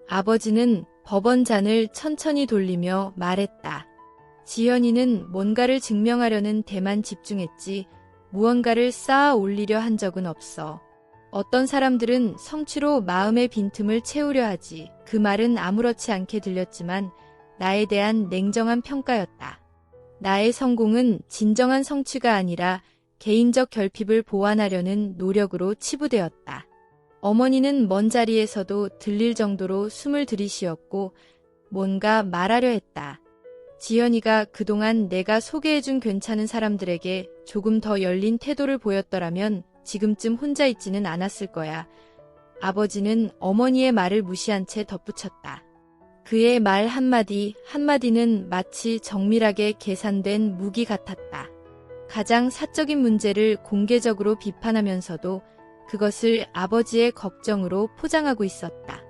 아버지는 버번 잔을 천천히 돌리며 말했다. 지연이는 뭔가를 증명하려는 데만 집중했지 무언가를 쌓아 올리려 한 적은 없어. 어떤 사람들은 성취로 마음의 빈틈을 채우려 하지. 그 말은 아무렇지 않게 들렸지만 나에 대한 냉정한 평가였다. 나의 성공은 진정한 성취가 아니라 개인적 결핍을 보완하려는 노력으로 치부되었다. 어머니는 먼 자리에서도 들릴 정도로 숨을 들이쉬었고 뭔가 말하려 했다. 지연이가 그동안 내가 소개해준 괜찮은 사람들에게 조금 더 열린 태도를 보였더라면 지금쯤 혼자 있지는 않았을 거야. 아버지는 어머니의 말을 무시한 채 덧붙였다. 그의 말 한마디 한마디는 마치 정밀하게 계산된 무기 같았다. 가장 사적인 문제를 공개적으로 비판하면서도 그것을 아버지의 걱정으로 포장하고 있었다.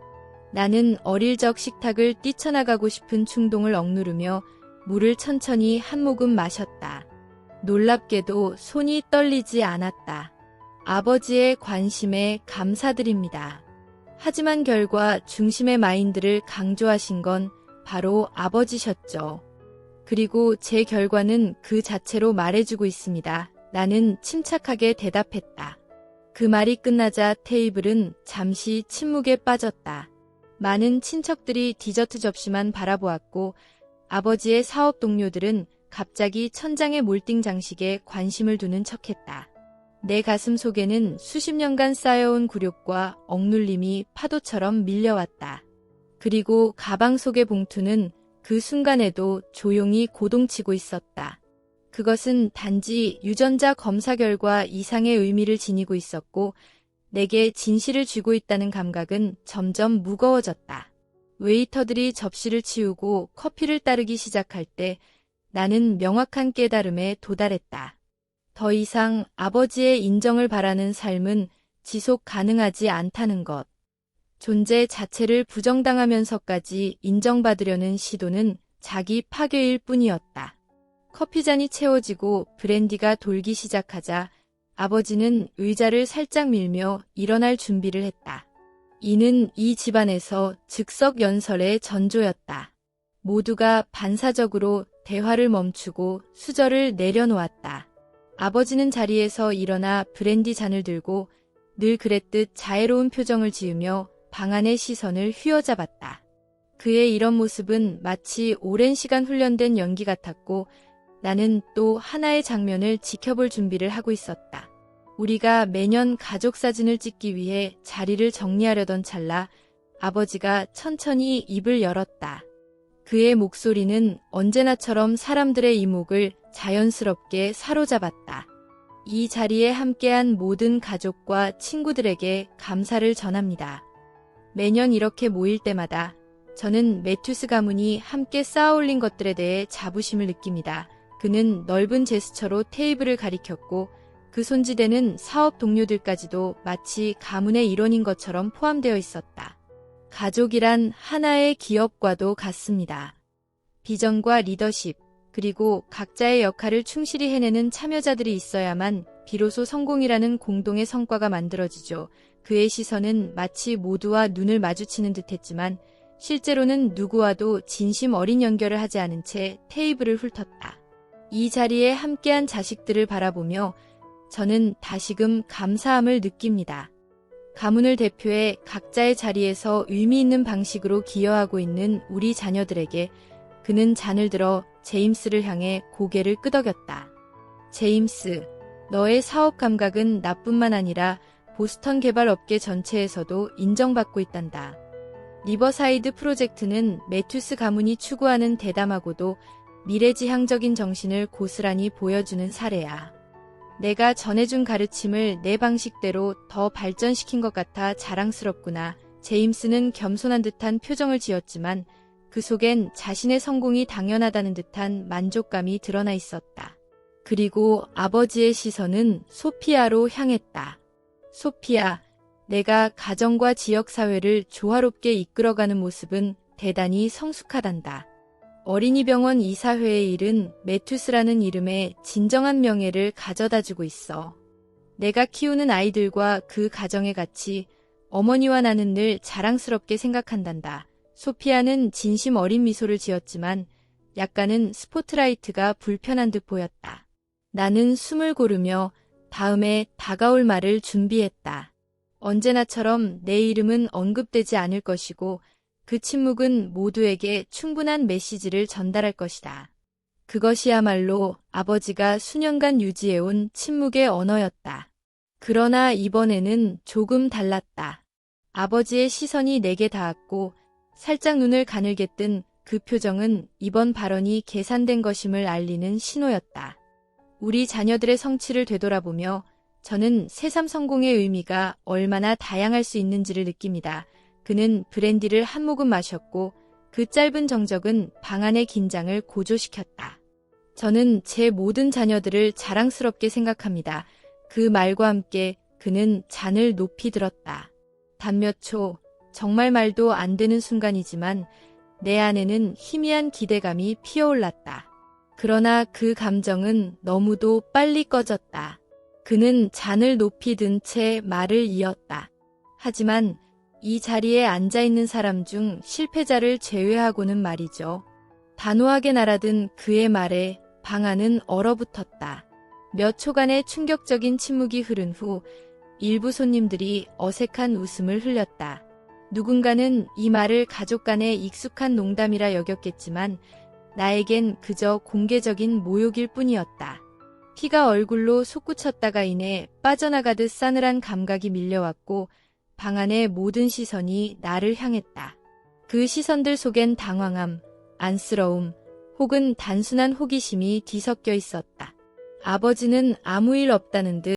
나는 어릴 적 식탁을 뛰쳐나가고 싶은 충동을 억누르며 물을 천천히 한 모금 마셨다. 놀랍게도 손이 떨리지 않았다. 아버지의 관심에 감사드립니다. 하지만 결과 중심의 마인드를 강조하신 건 바로 아버지셨죠. 그리고 제 결과는 그 자체로 말해주고 있습니다. 나는 침착하게 대답했다. 그 말이 끝나자 테이블은 잠시 침묵에 빠졌다. 많은 친척들이 디저트 접시만 바라보았고 아버지의 사업 동료들은 갑자기 천장의 몰딩 장식에 관심을 두는 척했다. 내 가슴 속에는 수십 년간 쌓여온 굴욕과 억눌림이 파도처럼 밀려왔다. 그리고 가방 속의 봉투는 그 순간에도 조용히 고동치고 있었다. 그것은 단지 유전자 검사 결과 이상의 의미를 지니고 있었고 내게 진실을 쥐고 있다는 감각은 점점 무거워졌다. 웨이터들이 접시를 치우고 커피를 따르기 시작할 때 나는 명확한 깨달음에 도달했다. 더 이상 아버지의 인정을 바라는 삶은 지속 가능하지 않다는 것. 존재 자체를 부정당하면서까지 인정받으려는 시도는 자기 파괴일 뿐이었다. 커피잔이 채워지고 브랜디가 돌기 시작하자 아버지는 의자를 살짝 밀며 일어날 준비를 했다. 이는 이 집안에서 즉석연설의 전조였다. 모두가 반사적으로 대화를 멈추고 수저를 내려놓았다. 아버지는 자리에서 일어나 브랜디 잔을 들고 늘 그랬듯 자애로운 표정을 지으며 방 안의 시선을 휘어잡았다. 그의 이런 모습은 마치 오랜 시간 훈련된 연기 같았고 나는 또 하나의 장면을 지켜볼 준비를 하고 있었다. 우리가 매년 가족 사진을 찍기 위해 자리를 정리하려던 찰나 아버지가 천천히 입을 열었다. 그의 목소리는 언제나처럼 사람들의 이목을 자연스럽게 사로잡았다. 이 자리에 함께한 모든 가족과 친구들에게 감사를 전합니다. 매년 이렇게 모일 때마다 저는 매튜스 가문이 함께 쌓아올린 것들에 대해 자부심을 느낍니다. 그는 넓은 제스처로 테이블을 가리켰고 그 손지대는 사업 동료들까지도 마치 가문의 일원인 것처럼 포함되어 있었다. 가족이란 하나의 기업과도 같습니다. 비전과 리더십, 그리고 각자의 역할을 충실히 해내는 참여자들이 있어야만 비로소 성공이라는 공동의 성과가 만들어지죠. 그의 시선은 마치 모두와 눈을 마주치는 듯했지만 실제로는 누구와도 진심 어린 연결을 하지 않은 채 테이블을 훑었다. 이 자리에 함께한 자식들을 바라보며 저는 다시금 감사함을 느낍니다. 가문을 대표해 각자의 자리에서 의미 있는 방식으로 기여하고 있는 우리 자녀들에게 그는 잔을 들어 제임스를 향해 고개를 끄덕였다. 제임스, 너의 사업 감각은 나뿐만 아니라 보스턴 개발 업계 전체에서도 인정받고 있단다. 리버사이드 프로젝트는 매튜스 가문이 추구하는 대담하고도 미래지향적인 정신을 고스란히 보여주는 사례야. 내가 전해준 가르침을 내 방식대로 더 발전시킨 것 같아 자랑스럽구나. 제임스는 겸손한 듯한 표정을 지었지만 그 속엔 자신의 성공이 당연하다는 듯한 만족감이 드러나 있었다. 그리고 아버지의 시선은 소피아로 향했다. 소피아, 내가 가정과 지역사회를 조화롭게 이끌어가는 모습은 대단히 성숙하단다. 어린이병원 이사회의 일은 매튜스라는 이름의 진정한 명예를 가져다주고 있어. 내가 키우는 아이들과 그 가정의 가치, 어머니와 나는 늘 자랑스럽게 생각한단다. 소피아는 진심 어린 미소를 지었지만 약간은 스포트라이트가 불편한 듯 보였다. 나는 숨을 고르며 다음에 다가올 말을 준비했다. 언제나처럼 내 이름은 언급되지 않을 것이고 그 침묵은 모두에게 충분한 메시지를 전달할 것이다. 그것이야말로 아버지가 수년간 유지해온 침묵의 언어였다. 그러나 이번에는 조금 달랐다. 아버지의 시선이 내게 닿았고 살짝 눈을 가늘게 뜬 그 표정은 이번 발언이 계산된 것임을 알리는 신호였다. 우리 자녀들의 성취를 되돌아보며 저는 새삼 성공의 의미가 얼마나 다양할 수 있는지를 느낍니다. 그는 브랜디를 한 모금 마셨고 그 짧은 정적은 방 안의 긴장을 고조시켰다. 저는 제 모든 자녀들을 자랑스럽게 생각합니다. 그 말과 함께 그는 잔을 높이 들었다. 단 몇 초, 정말 말도 안 되는 순간이지만 내 안에는 희미한 기대감이 피어올랐다. 그러나 그 감정은 너무도 빨리 꺼졌다. 그는 잔을 높이 든 채 말을 이었다. 하지만 이 자리에 앉아있는 사람 중 실패자를 제외하고는 말이죠. 단호하게 날아든 그의 말에 방 안은 얼어붙었다. 몇 초간의 충격적인 침묵이 흐른 후 일부 손님들이 어색한 웃음을 흘렸다. 누군가는 이 말을 가족 간의 익숙한 농담이라 여겼겠지만 나에겐 그저 공개적인 모욕일 뿐이었다. 피가 얼굴로 솟구쳤다가 이내 빠져나가듯 싸늘한 감각이 밀려왔고 방 안의 모든 시선이 나를 향했다. 그 시선들 속엔 당황함, 안쓰러움, 혹은 단순한 호기심이 뒤섞여 있었다. 아버지는 아무 일 없다는 듯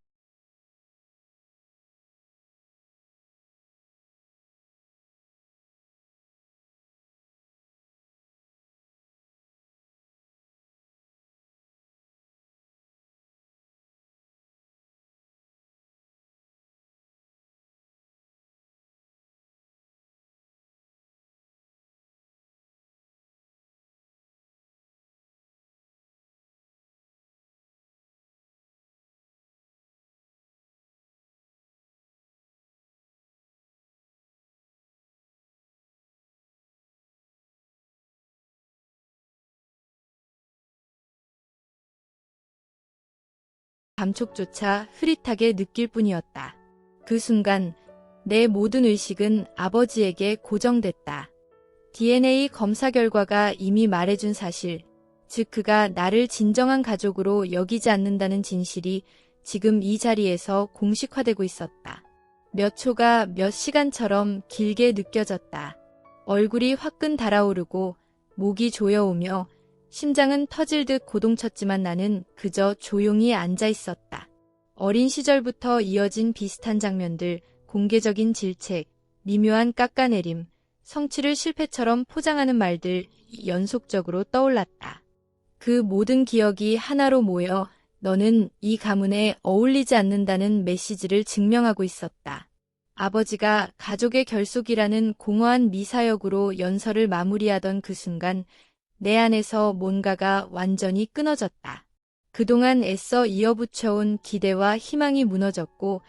감촉조차 흐릿하게 느낄 뿐이었다. 그 순간 내 모든 의식은 아버지에게 고정됐다. DNA 검사 결과가 이미 말해준 사실, 즉 그가 나를 진정한 가족으로 여기지 않는다는 진실이 지금 이 자리에서 공식화되고 있었다. 몇 초가 몇 시간처럼 길게 느껴졌다. 얼굴이 화끈 달아오르고 목이 조여오며 심장은 터질 듯 고동쳤지만 나는 그저 조용히 앉아 있었다. 어린 시절부터 이어진 비슷한 장면들, 공개적인 질책, 미묘한 깎아내림, 성취를 실패처럼 포장하는 말들 연속적으로 떠올랐다. 그 모든 기억이 하나로 모여 너는 이 가문에 어울리지 않는다는 메시지를 증명하고 있었다. 아버지가 가족의 결속이라는 공허한 미사역으로 연설을 마무리하던 그 순간 내 안에서 뭔가가 완전히 끊어졌다. 그동안 애써 이어붙여온 기대와 희망이 무너졌고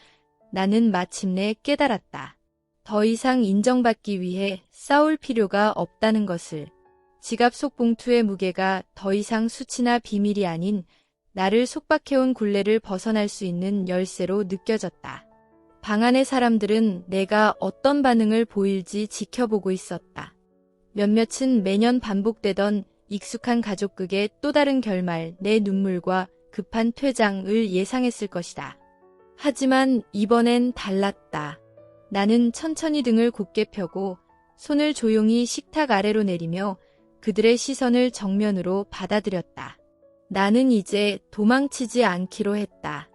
나는 마침내 깨달았다. 더 이상 인정받기 위해 싸울 필요가 없다는 것을. 지갑 속 봉투의 무게가 더 이상 수치나 비밀이 아닌 나를 속박해온 굴레를 벗어날 수 있는 열쇠로 느껴졌다. 방 안의 사람들은 내가 어떤 반응을 보일지 지켜보고 있었다. 몇몇은 매년 반복되던 익숙한 가족극의 또 다른 결말, 내 눈물과 급한 퇴장을 예상했을 것이다. 하지만 이번엔 달랐다. 나는 천천히 등을 곧게 펴고 손을 조용히 식탁 아래로 내리며 그들의 시선을 정면으로 받아들였다. 나는 이제 도망치지 않기로 했다.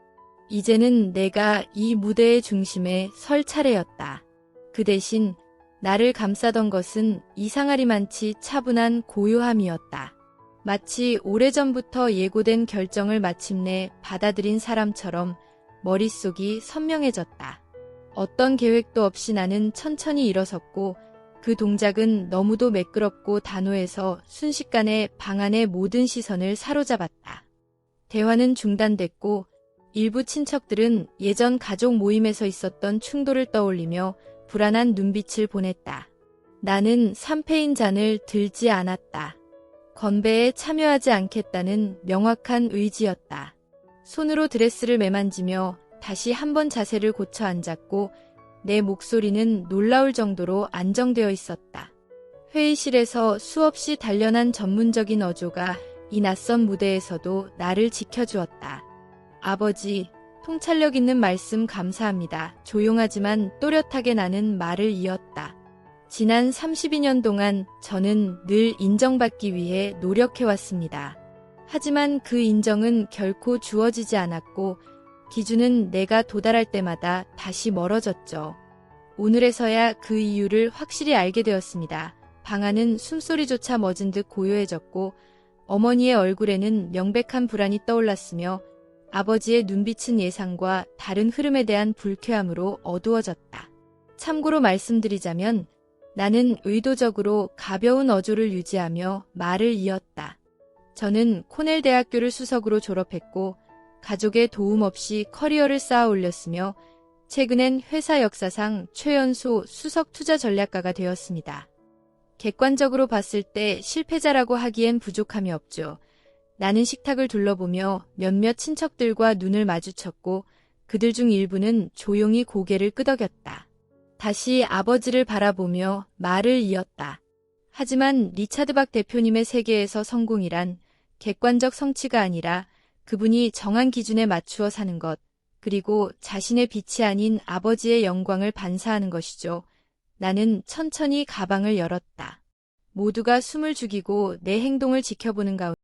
이제는 내가 이 무대의 중심에 설 차례였다. 그 대신 나를 감싸던 것은 이상하리만치 차분한 고요함이었다. 마치 오래전부터 예고된 결정을 마침내 받아들인 사람처럼 머릿속이 선명해졌다. 어떤 계획도 없이 나는 천천히 일어섰고 그 동작은 너무도 매끄럽고 단호해서 순식간에 방 안의 모든 시선을 사로잡았다. 대화는 중단됐고 일부 친척들은 예전 가족 모임에서 있었던 충돌을 떠올리며 불안한 눈빛을 보냈다. 나는 샴페인 잔을 들지 않았다. 건배에 참여하지 않겠다는 명확한 의지였다. 손으로 드레스를 매만지며 다시 한번 자세를 고쳐 앉았고 내 목소리는 놀라울 정도로 안정되어 있었다. 회의실에서 수없이 단련한 전문적인 어조가 이 낯선 무대에서도 나를 지켜주었다. 아버지, 통찰력 있는 말씀 감사합니다. 조용하지만 또렷하게 나는 말을 이었다. 지난 32년 동안 저는 늘 인정받기 위해 노력해왔습니다. 하지만 그 인정은 결코 주어지지 않았고 기준은 내가 도달할 때마다 다시 멀어졌죠. 오늘에서야 그 이유를 확실히 알게 되었습니다. 방 안은 숨소리조차 멎은 듯 고요해졌고 어머니의 얼굴에는 명백한 불안이 떠올랐으며 아버지의 눈빛은 예상과 다른 흐름에 대한 불쾌함으로 어두워졌다. 참고로 말씀드리자면 나는 의도적으로 가벼운 어조를 유지하며 말을 이었다. 저는 코넬 대학교를 수석으로 졸업했고 가족의 도움 없이 커리어를 쌓아 올렸으며 최근엔 회사 역사상 최연소 수석 투자 전략가가 되었습니다. 객관적으로 봤을 때 실패자라고 하기엔 부족함이 없죠. 나는 식탁을 둘러보며 몇몇 친척들과 눈을 마주쳤고 그들 중 일부는 조용히 고개를 끄덕였다. 다시 아버지를 바라보며 말을 이었다. 하지만 리차드 박 대표님의 세계에서 성공이란 객관적 성취가 아니라 그분이 정한 기준에 맞추어 사는 것, 그리고 자신의 빛이 아닌 아버지의 영광을 반사하는 것이죠. 나는 천천히 가방을 열었다. 모두가 숨을 죽이고 내 행동을 지켜보는 가운데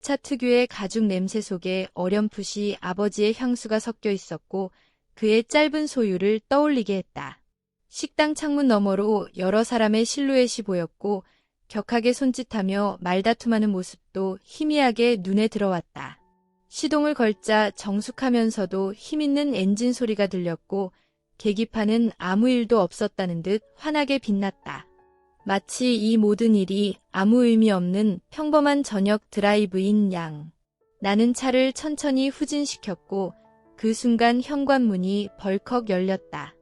차 특유의 가죽 냄새 속에 어렴풋이 아버지의 향수가 섞여 있었고 그의 짧은 소유를 떠올리게 했다. 식당 창문 너머로 여러 사람의 실루엣이 보였고 격하게 손짓하며 말다툼하는 모습도 희미하게 눈에 들어왔다. 시동을 걸자 정숙하면서도 힘있는 엔진 소리가 들렸고 계기판은 아무 일도 없었다는 듯 환하게 빛났다. 마치 이 모든 일이 아무 의미 없는 평범한 저녁 드라이브인 양. 나는 차를 천천히 후진시켰고 그 순간 현관문이 벌컥 열렸다.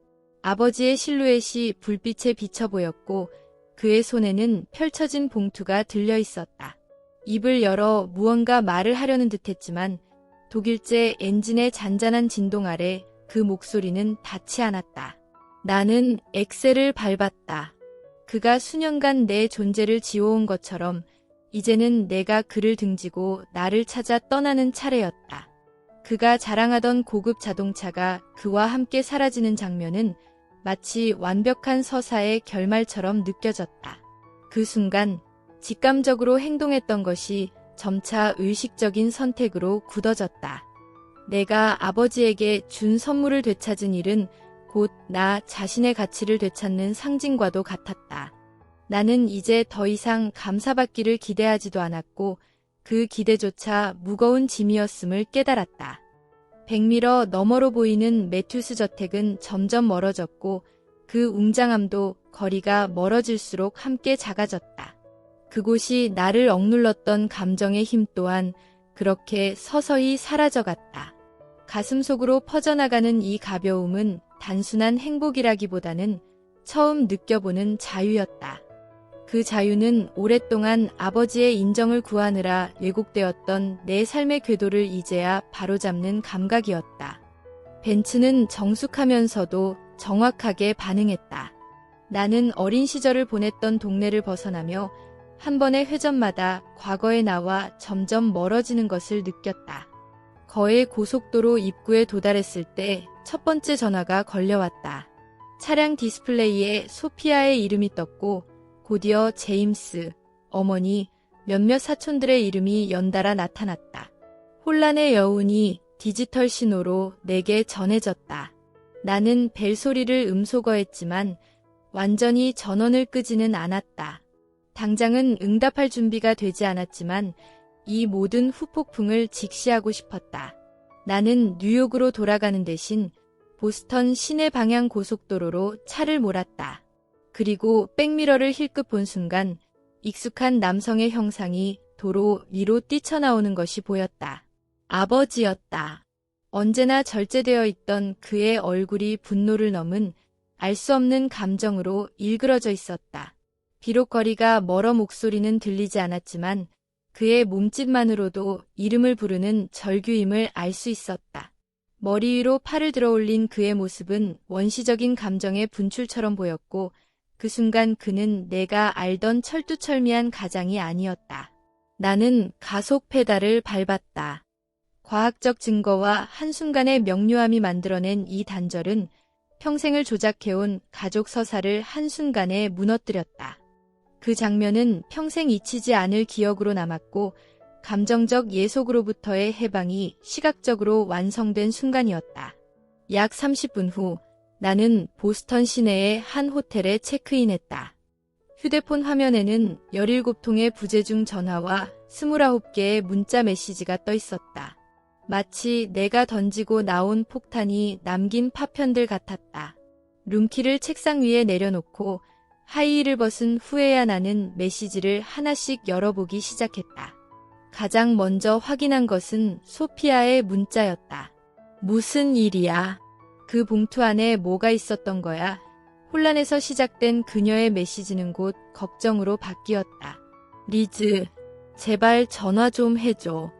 아버지의 실루엣이 불빛에 비쳐 보였고 그의 손에는 펼쳐진 봉투가 들려 있었다. 입을 열어 무언가 말을 하려는 듯했지만 독일제 엔진의 잔잔한 진동 아래 그 목소리는 닿지 않았다. 나는 엑셀을 밟았다. 그가 수년간 내 존재를 지워온 것처럼 이제는 내가 그를 등지고 나를 찾아 떠나는 차례였다. 그가 자랑하던 고급 자동차가 그와 함께 사라지는 장면은 마치 완벽한 서사의 결말처럼 느껴졌다. 그 순간 직감적으로 행동했던 것이 점차 의식적인 선택으로 굳어졌다. 내가 아버지에게 준 선물을 되찾은 일은 곧 나 자신의 가치를 되찾는 상징과도 같았다. 나는 이제 더 이상 감사받기를 기대하지도 않았고 그 기대조차 무거운 짐이었음을 깨달았다. 백미러 너머로 보이는 매튜스 저택은 점점 멀어졌고 그 웅장함도 거리가 멀어질수록 함께 작아졌다. 그곳이 나를 억눌렀던 감정의 힘 또한 그렇게 서서히 사라져갔다. 가슴 속으로 퍼져나가는 이 가벼움은 단순한 행복이라기보다는 처음 느껴보는 자유였다. 그 자유는 오랫동안 아버지의 인정을 구하느라 왜곡되었던 내 삶의 궤도를 이제야 바로잡는 감각이었다. 벤츠는 정숙하면서도 정확하게 반응했다. 나는 어린 시절을 보냈던 동네를 벗어나며 한 번의 회전마다 과거의 나와 점점 멀어지는 것을 느꼈다. 거의 고속도로 입구에 도달했을 때 첫 번째 전화가 걸려왔다. 차량 디스플레이에 소피아의 이름이 떴고 곧이어 제임스, 어머니, 몇몇 사촌들의 이름이 연달아 나타났다. 혼란의 여운이 디지털 신호로 내게 전해졌다. 나는 벨소리를 음소거했지만 완전히 전원을 끄지는 않았다. 당장은 응답할 준비가 되지 않았지만 이 모든 후폭풍을 직시하고 싶었다. 나는 뉴욕으로 돌아가는 대신 보스턴 시내 방향 고속도로로 차를 몰았다. 그리고 백미러를 힐끗 본 순간 익숙한 남성의 형상이 도로 위로 뛰쳐나오는 것이 보였다. 아버지였다. 언제나 절제되어 있던 그의 얼굴이 분노를 넘은 알 수 없는 감정으로 일그러져 있었다. 비록 거리가 멀어 목소리는 들리지 않았지만 그의 몸짓만으로도 이름을 부르는 절규임을 알 수 있었다. 머리 위로 팔을 들어 올린 그의 모습은 원시적인 감정의 분출처럼 보였고 그 순간 그는 내가 알던 철두철미한 가장이 아니었다. 나는 가속 페달을 밟았다. 과학적 증거와 한순간의 명료함이 만들어낸 이 단절은 평생을 조작해온 가족 서사를 한순간에 무너뜨렸다. 그 장면은 평생 잊히지 않을 기억으로 남았고 감정적 예속으로부터의 해방이 시각적으로 완성된 순간이었다. 약 30분 후 나는 보스턴 시내의 한 호텔에 체크인했다. 휴대폰 화면에는 17통의 부재중 전화와 29개의 문자 메시지가 떠 있었다. 마치 내가 던지고 나온 폭탄이 남긴 파편들 같았다. 룸키를 책상 위에 내려놓고 하이힐을 벗은 후에야 나는 메시지를 하나씩 열어보기 시작했다. 가장 먼저 확인한 것은 소피아의 문자였다. 무슨 일이야? 그 봉투 안에 뭐가 있었던 거야? 혼란에서 시작된 그녀의 메시지는 곧 걱정으로 바뀌었다. 리즈, 제발 전화 좀 해줘.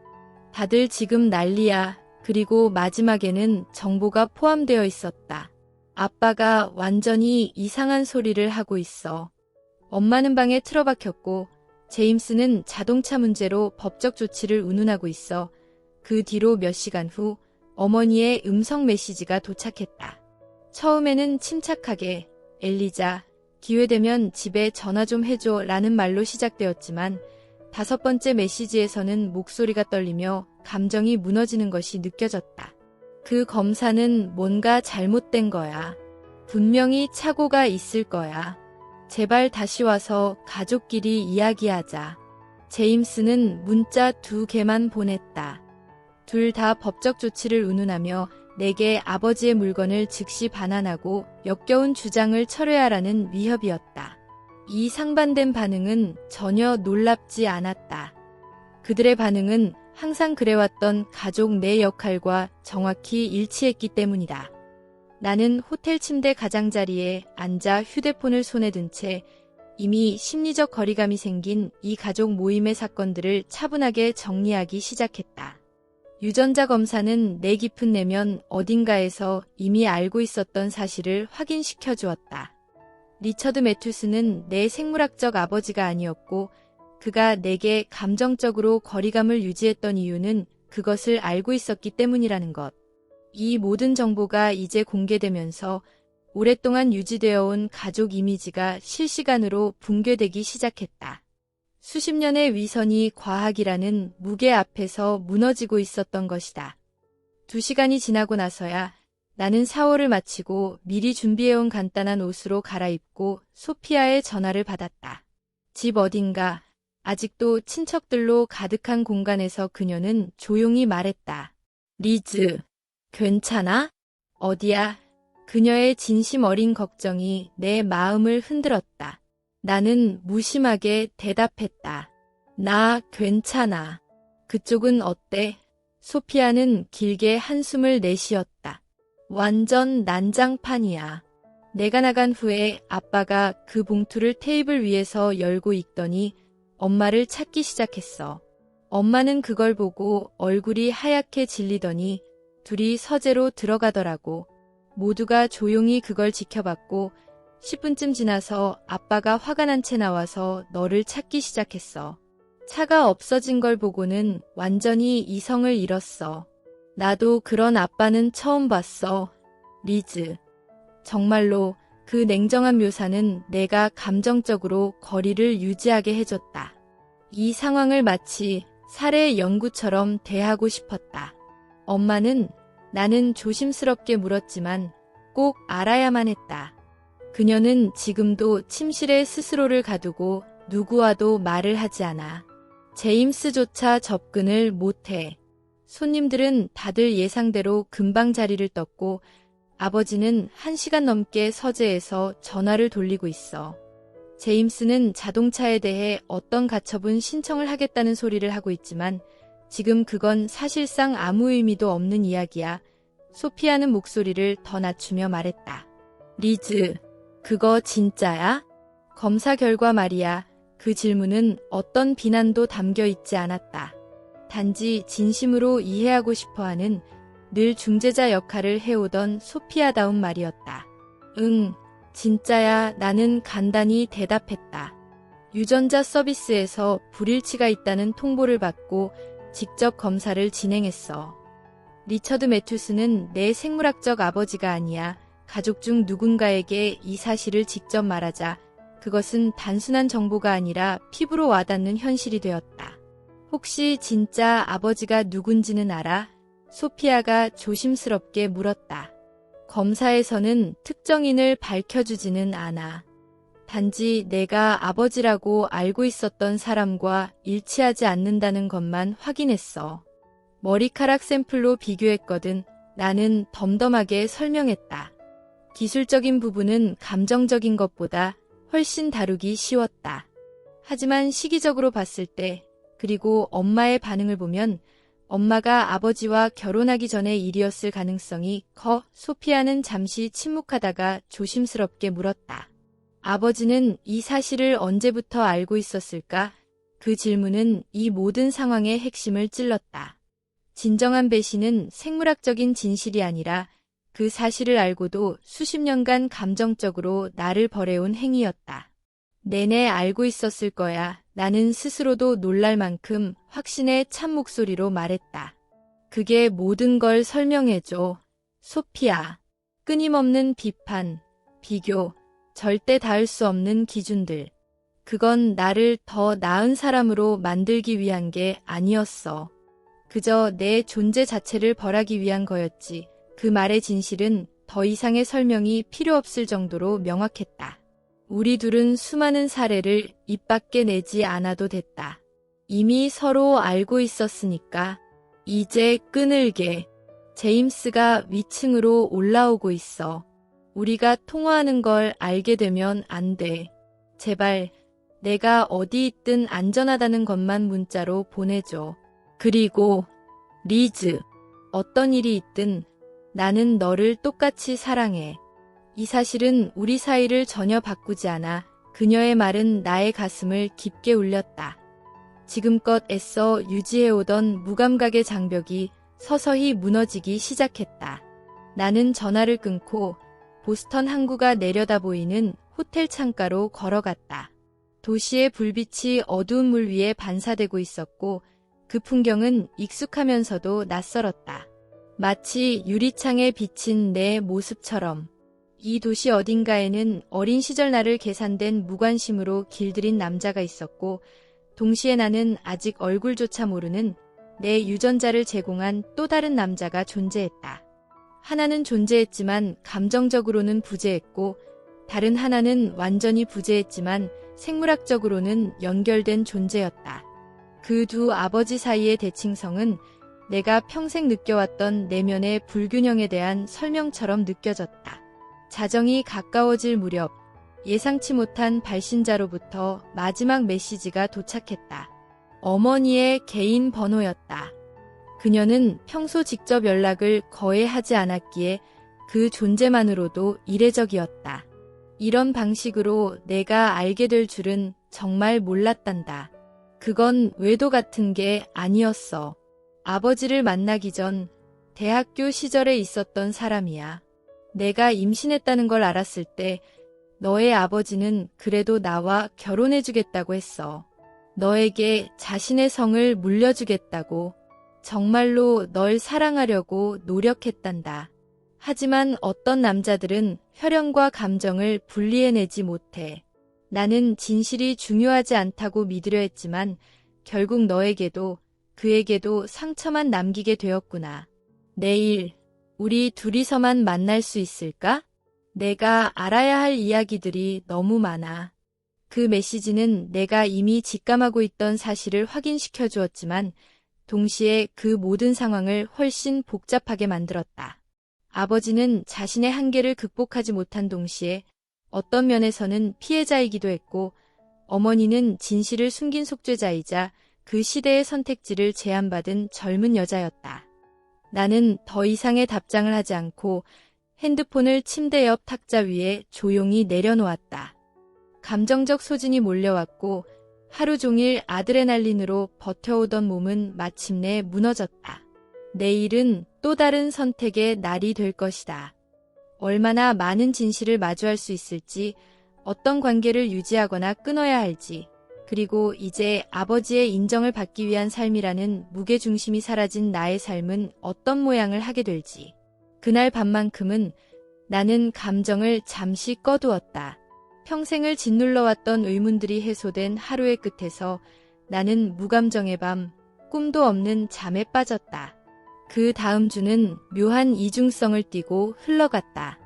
다들 지금 난리야. 그리고 마지막에는 정보가 포함되어 있었다. 아빠가 완전히 이상한 소리를 하고 있어. 엄마는 방에 틀어박혔고 제임스는 자동차 문제로 법적 조치를 운운하고 있어. 그 뒤로 몇 시간 후 어머니의 음성 메시지가 도착했다. 처음에는 침착하게 엘리자, 기회되면 집에 전화 좀 해줘 라는 말로 시작되었지만 5번째 메시지에서는 목소리가 떨리며 감정이 무너지는 것이 느껴졌다. 그 검사는 뭔가 잘못된 거야. 분명히 착오가 있을 거야. 제발 다시 와서 가족끼리 이야기하자. 제임스는 문자 2개만 보냈다. 둘 다 법적 조치를 운운하며 내게 아버지의 물건을 즉시 반환하고 역겨운 주장을 철회하라는 위협이었다. 이 상반된 반응은 전혀 놀랍지 않았다. 그들의 반응은 항상 그래왔던 가족 내 역할과 정확히 일치했기 때문이다. 나는 호텔 침대 가장자리에 앉아 휴대폰을 손에 든 채 이미 심리적 거리감이 생긴 이 가족 모임의 사건들을 차분하게 정리하기 시작했다. 유전자 검사는 내 깊은 내면 어딘가에서 이미 알고 있었던 사실을 확인시켜 주었다. 리처드 매튜스는 내 생물학적 아버지가 아니었고 그가 내게 감정적으로 거리감을 유지했던 이유는 그것을 알고 있었기 때문이라는 것. 이 모든 정보가 이제 공개되면서 오랫동안 유지되어 온 가족 이미지가 실시간으로 붕괴되기 시작했다. 수십 년의 위선이 과학이라는 무게 앞에서 무너지고 있었던 것이다. 2시간이 지나고 나서야 나는 샤워를 마치고 미리 준비해온 간단한 옷으로 갈아입고 소피아의 전화를 받았다. 집 어딘가 아직도 친척들로 가득한 공간에서 그녀는 조용히 말했다. 리즈, 괜찮아? 어디야? 그녀의 진심 어린 걱정이 내 마음을 흔들었다. 나는 무심하게 대답했다. 나 괜찮아. 그쪽은 어때? 소피아는 길게 한숨을 내쉬었다. 완전 난장판이야. 내가 나간 후에 아빠가 그 봉투를 테이블 위에서 열고 읽더니 엄마를 찾기 시작했어. 엄마는 그걸 보고 얼굴이 하얗게 질리더니 둘이 서재로 들어가더라고. 모두가 조용히 그걸 지켜봤고 10분쯤 지나서 아빠가 화가 난 채 나와서 너를 찾기 시작했어. 차가 없어진 걸 보고는 완전히 이성을 잃었어. 나도 그런 아빠는 처음 봤어. 리즈. 정말로 그 냉정한 묘사는 내가 감정적으로 거리를 유지하게 해줬다. 이 상황을 마치 살해 연구처럼 대하고 싶었다. 엄마는 나는 조심스럽게 물었지만 꼭 알아야만 했다. 그녀는 지금도 침실에 스스로를 가두고 누구와도 말을 하지 않아. 제임스조차 접근을 못해. 손님들은 다들 예상대로 금방 자리를 떴고 아버지는 1시간 넘게 서재에서 전화를 돌리고 있어. 제임스는 자동차에 대해 어떤 가처분 신청을 하겠다는 소리를 하고 있지만 지금 그건 사실상 아무 의미도 없는 이야기야. 소피아는 목소리를 더 낮추며 말했다. 리즈, 그거 진짜야? 검사 결과 말이야. 그 질문은 어떤 비난도 담겨 있지 않았다. 단지 진심으로 이해하고 싶어하는 늘 중재자 역할을 해오던 소피아다운 말이었다. 응, 진짜야. 나는 간단히 대답했다. 유전자 서비스에서 불일치가 있다는 통보를 받고 직접 검사를 진행했어. 리처드 매튜스는 내 생물학적 아버지가 아니야. 가족 중 누군가에게 이 사실을 직접 말하자 그것은 단순한 정보가 아니라 피부로 와닿는 현실이 되었다. 혹시 진짜 아버지가 누군지는 알아? 소피아가 조심스럽게 물었다. 검사에서는 특정인을 밝혀주지는 않아. 단지 내가 아버지라고 알고 있었던 사람과 일치하지 않는다는 것만 확인했어. 머리카락 샘플로 비교했거든. 나는 덤덤하게 설명했다. 기술적인 부분은 감정적인 것보다 훨씬 다루기 쉬웠다. 하지만 시기적으로 봤을 때, 그리고 엄마의 반응을 보면 엄마가 아버지와 결혼하기 전의 일이었을 가능성이 커. 소피아는 잠시 침묵하다가 조심스럽게 물었다. 아버지는 이 사실을 언제부터 알고 있었을까? 그 질문은 이 모든 상황의 핵심을 찔렀다. 진정한 배신은 생물학적인 진실이 아니라 그 사실을 알고도 수십 년간 감정적으로 나를 벌해온 행위였다. 내내 알고 있었을 거야. 나는 스스로도 놀랄 만큼 확신의 찬 목소리로 말했다. 그게 모든 걸 설명해줘. 소피아. 끊임없는 비판, 비교, 절대 닿을 수 없는 기준들. 그건 나를 더 나은 사람으로 만들기 위한 게 아니었어. 그저 내 존재 자체를 벌하기 위한 거였지. 그 말의 진실은 더 이상의 설명이 필요 없을 정도로 명확했다. 우리 둘은 수많은 사례를 입 밖에 내지 않아도 됐다. 이미 서로 알고 있었으니까. 이제 끊을게. 제임스가 위층으로 올라오고 있어. 우리가 통화하는 걸 알게 되면 안 돼. 제발 내가 어디 있든 안전하다는 것만 문자로 보내줘. 그리고 리즈, 어떤 일이 있든 나는 너를 똑같이 사랑해. 이 사실은 우리 사이를 전혀 바꾸지 않아. 그녀의 말은 나의 가슴을 깊게 울렸다. 지금껏 애써 유지해오던 무감각의 장벽이 서서히 무너지기 시작했다. 나는 전화를 끊고 보스턴 항구가 내려다 보이는 호텔 창가로 걸어갔다. 도시의 불빛이 어두운 물 위에 반사되고 있었고 그 풍경은 익숙하면서도 낯설었다. 마치 유리창에 비친 내 모습처럼. 이 도시 어딘가에는 어린 시절 나를 계산된 무관심으로 길들인 남자가 있었고 동시에 나는 아직 얼굴조차 모르는 내 유전자를 제공한 또 다른 남자가 존재했다. 하나는 존재했지만 감정적으로는 부재했고, 다른 하나는 완전히 부재했지만 생물학적으로는 연결된 존재였다. 그 두 아버지 사이의 대칭성은 내가 평생 느껴왔던 내면의 불균형에 대한 설명처럼 느껴졌다. 자정이 가까워질 무렵 예상치 못한 발신자로부터 마지막 메시지가 도착했다. 어머니의 개인 번호였다. 그녀는 평소 직접 연락을 거의 하지 않았기에 그 존재만으로도 이례적이었다. 이런 방식으로 내가 알게 될 줄은 정말 몰랐단다. 그건 외도 같은 게 아니었어. 아버지를 만나기 전 대학교 시절에 있었던 사람이야. 내가 임신했다는 걸 알았을 때 너의 아버지는 그래도 나와 결혼해주겠다고 했어. 너에게 자신의 성을 물려주겠다고. 정말로 널 사랑하려고 노력했단다. 하지만 어떤 남자들은 혈연과 감정을 분리해내지 못해. 나는 진실이 중요하지 않다고 믿으려 했지만 결국 너에게도 그에게도 상처만 남기게 되었구나. 내일 우리 둘이서만 만날 수 있을까? 내가 알아야 할 이야기들이 너무 많아. 그 메시지는 내가 이미 직감하고 있던 사실을 확인시켜 주었지만 동시에 그 모든 상황을 훨씬 복잡하게 만들었다. 아버지는 자신의 한계를 극복하지 못한 동시에 어떤 면에서는 피해자이기도 했고, 어머니는 진실을 숨긴 속죄자이자 그 시대의 선택지를 제안받은 젊은 여자였다. 나는 더 이상의 답장을 하지 않고 핸드폰을 침대 옆 탁자 위에 조용히 내려놓았다. 감정적 소진이 몰려왔고 하루 종일 아드레날린으로 버텨오던 몸은 마침내 무너졌다. 내일은 또 다른 선택의 날이 될 것이다. 얼마나 많은 진실을 마주할 수 있을지, 어떤 관계를 유지하거나 끊어야 할지, 그리고 이제 아버지의 인정을 받기 위한 삶이라는 무게중심이 사라진 나의 삶은 어떤 모양을 하게 될지. 그날 밤만큼은 나는 감정을 잠시 꺼두었다. 평생을 짓눌러왔던 의문들이 해소된 하루의 끝에서 나는 무감정의 밤, 꿈도 없는 잠에 빠졌다. 그 다음 주는 묘한 이중성을 띠고 흘러갔다.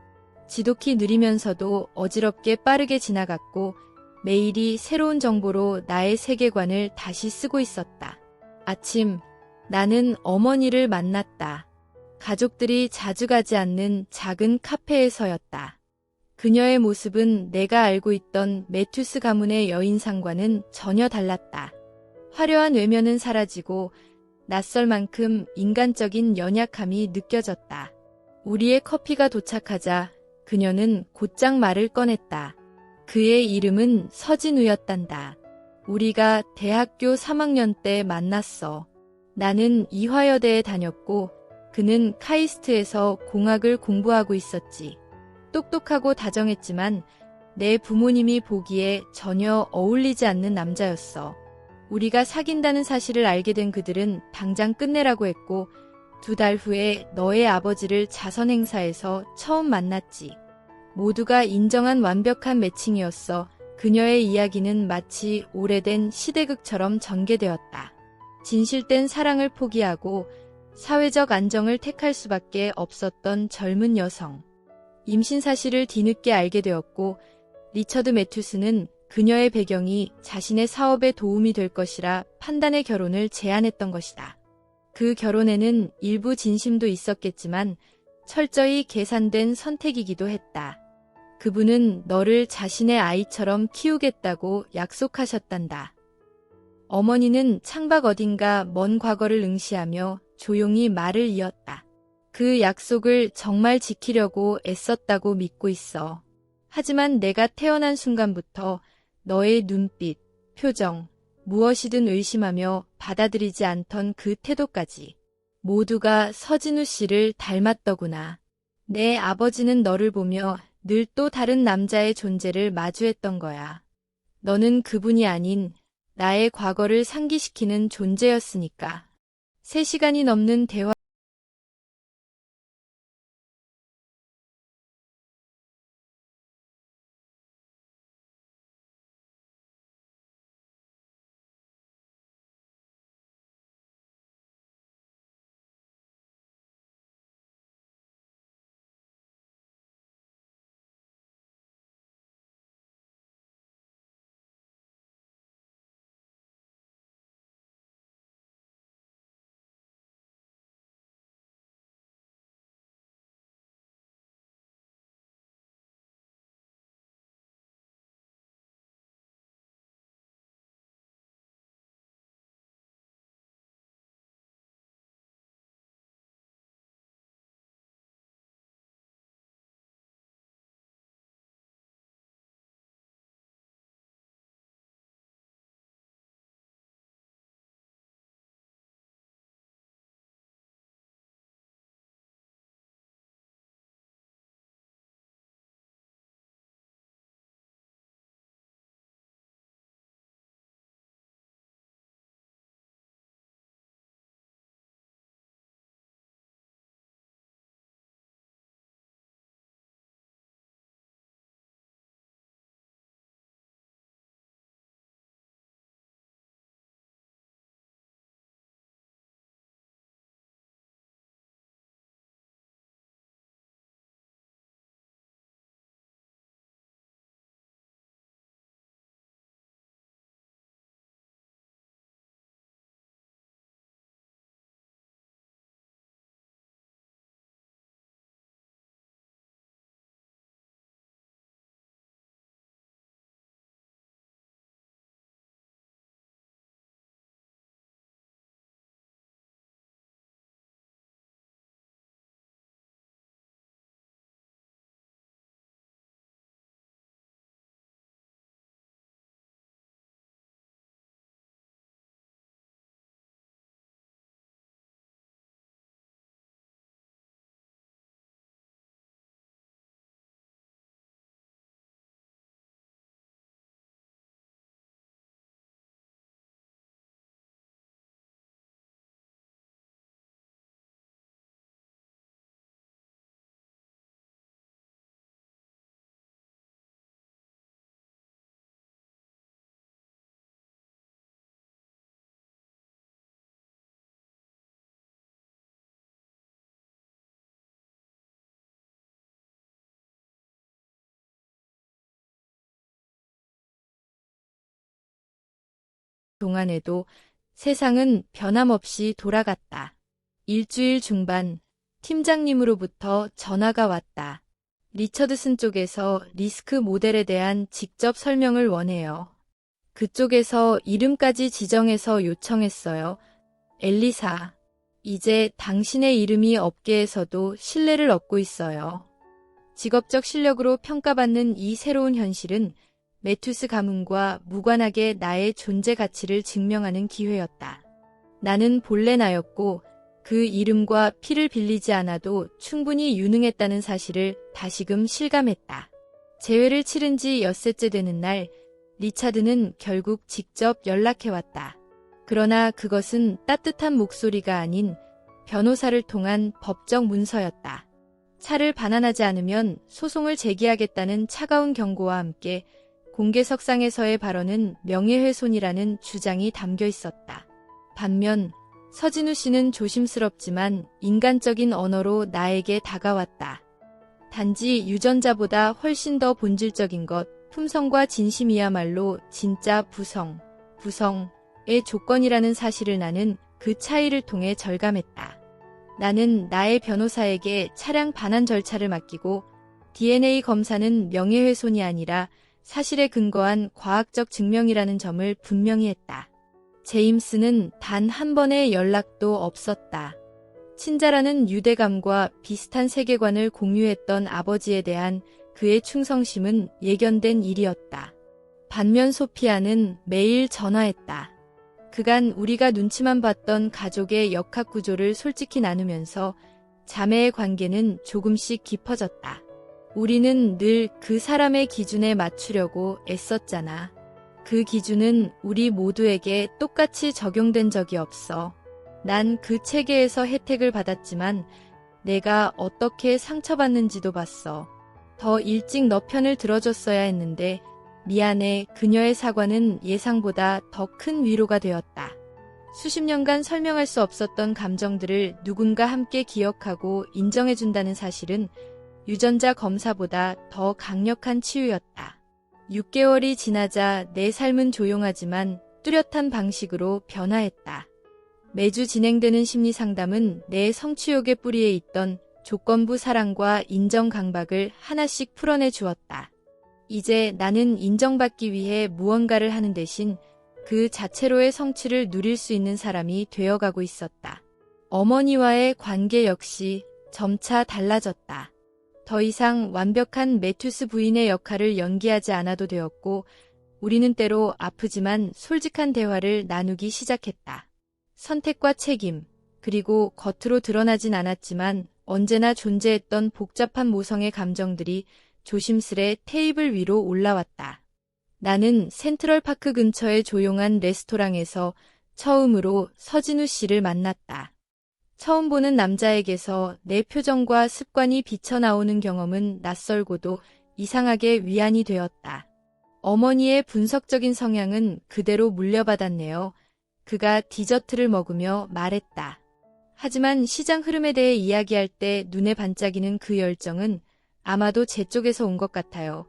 지독히 느리면서도 어지럽게 빠르게 지나갔고 매일이 새로운 정보로 나의 세계관을 다시 쓰고 있었다. 아침, 나는 어머니를 만났다. 가족들이 자주 가지 않는 작은 카페에서였다. 그녀의 모습은 내가 알고 있던 메투스 가문의 여인상과는 전혀 달랐다. 화려한 외면은 사라지고 낯설 만큼 인간적인 연약함이 느껴졌다. 우리의 커피가 도착하자 그녀는 곧장 말을 꺼냈다. 그의 이름은 서진우였단다. 우리가 대학교 3학년 때 만났어. 나는 이화여대에 다녔고 그는 카이스트에서 공학을 공부하고 있었지. 똑똑하고 다정했지만 내 부모님이 보기에 전혀 어울리지 않는 남자였어. 우리가 사귄다는 사실을 알게 된 그들은 당장 끝내라고 했고 2달 후에 너의 아버지를 자선 행사에서 처음 만났지. 모두가 인정한 완벽한 매칭이었어. 그녀의 이야기는 마치 오래된 시대극처럼 전개되었다. 진실된 사랑을 포기하고 사회적 안정을 택할 수밖에 없었던 젊은 여성. 임신 사실을 뒤늦게 알게 되었고 리처드 매튜스는 그녀의 배경이 자신의 사업에 도움이 될 것이라 판단의 결혼을 제안했던 것이다. 그 결혼에는 일부 진심도 있었겠지만 철저히 계산된 선택이기도 했다. 그분은 너를 자신의 아이처럼 키우겠다고 약속하셨단다. 어머니는 창밖 어딘가 먼 과거를 응시하며 조용히 말을 이었다. 그 약속을 정말 지키려고 애썼다고 믿고 있어. 하지만 내가 태어난 순간부터 너의 눈빛, 표정, 무엇이든 의심하며 받아들이지 않던 그 태도까지 모두가 서진우 씨를 닮았더구나. 내 아버지는 너를 보며 늘 또 다른 남자의 존재를 마주했던 거야. 너는 그분이 아닌 나의 과거를 상기시키는 존재였으니까. 3시간이 넘는 대화 동안에도 세상은 변함없이 돌아갔다. 일주일 중반, 팀장님으로부터 전화가 왔다. 리처드슨 쪽에서 리스크 모델에 대한 직접 설명을 원해요. 그쪽에서 이름까지 지정해서 요청했어요. 엘리사, 이제 당신의 이름이 업계에서도 신뢰를 얻고 있어요. 직업적 실력으로 평가받는 이 새로운 현실은 매튜스 가문과 무관하게 나의 존재 가치를 증명하는 기회였다. 나는 본래 나였고 그 이름과 피를 빌리지 않아도 충분히 유능했다는 사실을 다시금 실감했다. 재회를 치른 지 엿새째 되는 날, 리차드는 결국 직접 연락해왔다. 그러나 그것은 따뜻한 목소리가 아닌 변호사를 통한 법적 문서였다. 차를 반환하지 않으면 소송을 제기하겠다는 차가운 경고와 함께 공개석상에서의 발언은 명예훼손이라는 주장이 담겨 있었다. 반면 서진우 씨는 조심스럽지만 인간적인 언어로 나에게 다가왔다. 단지 유전자보다 훨씬 더 본질적인 것, 품성과 진심이야말로 진짜 부성의 조건이라는 사실을 나는 그 차이를 통해 절감했다. 나는 나의 변호사에게 차량 반환 절차를 맡기고 DNA 검사는 명예훼손이 아니라 사실에 근거한 과학적 증명이라는 점을 분명히 했다. 제임스는 단 한 번의 연락도 없었다. 친자라는 유대감과 비슷한 세계관을 공유했던 아버지에 대한 그의 충성심은 예견된 일이었다. 반면 소피아는 매일 전화했다. 그간 우리가 눈치만 봤던 가족의 역학구조를 솔직히 나누면서 자매의 관계는 조금씩 깊어졌다. 우리는 늘 그 사람의 기준에 맞추려고 애썼잖아. 그 기준은 우리 모두에게 똑같이 적용된 적이 없어. 난 그 체계에서 혜택을 받았지만 내가 어떻게 상처받는지도 봤어. 더 일찍 너 편을 들어줬어야 했는데 미안해. 그녀의 사과는 예상보다 더 큰 위로가 되었다. 수십 년간 설명할 수 없었던 감정들을 누군가 함께 기억하고 인정해준다는 사실은 유전자 검사보다 더 강력한 치유였다. 6개월이 지나자 내 삶은 조용하지만 뚜렷한 방식으로 변화했다. 매주 진행되는 심리상담은 내 성취욕의 뿌리에 있던 조건부 사랑과 인정 강박을 하나씩 풀어내 주었다. 이제 나는 인정받기 위해 무언가를 하는 대신 그 자체로의 성취를 누릴 수 있는 사람이 되어가고 있었다. 어머니와의 관계 역시 점차 달라졌다. 더 이상 완벽한 매튜스 부인의 역할을 연기하지 않아도 되었고 우리는 때로 아프지만 솔직한 대화를 나누기 시작했다. 선택과 책임, 그리고 겉으로 드러나진 않았지만 언제나 존재했던 복잡한 모성의 감정들이 조심스레 테이블 위로 올라왔다. 나는 센트럴파크 근처의 조용한 레스토랑에서 처음으로 서진우 씨를 만났다. 처음 보는 남자에게서 내 표정과 습관이 비쳐나오는 경험은 낯설고도 이상하게 위안이 되었다. 어머니의 분석적인 성향은 그대로 물려받았네요. 그가 디저트를 먹으며 말했다. 하지만 시장 흐름에 대해 이야기할 때 눈에 반짝이는 그 열정은 아마도 제 쪽에서 온 것 같아요.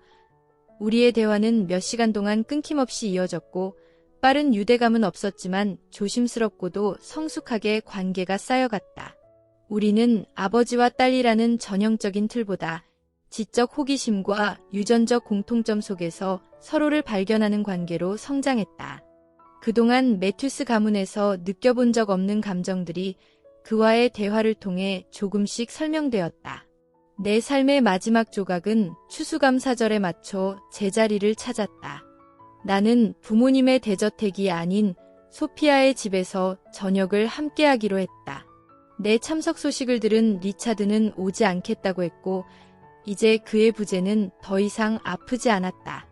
우리의 대화는 몇 시간 동안 끊김없이 이어졌고 빠른 유대감은 없었지만 조심스럽고도 성숙하게 관계가 쌓여갔다. 우리는 아버지와 딸이라는 전형적인 틀보다 지적 호기심과 유전적 공통점 속에서 서로를 발견하는 관계로 성장했다. 그동안 매튜스 가문에서 느껴본 적 없는 감정들이 그와의 대화를 통해 조금씩 설명되었다. 내 삶의 마지막 조각은 추수감사절에 맞춰 제자리를 찾았다. 나는 부모님의 대저택이 아닌 소피아의 집에서 저녁을 함께하기로 했다. 내 참석 소식을 들은 리차드는 오지 않겠다고 했고 이제 그의 부재는 더 이상 아프지 않았다.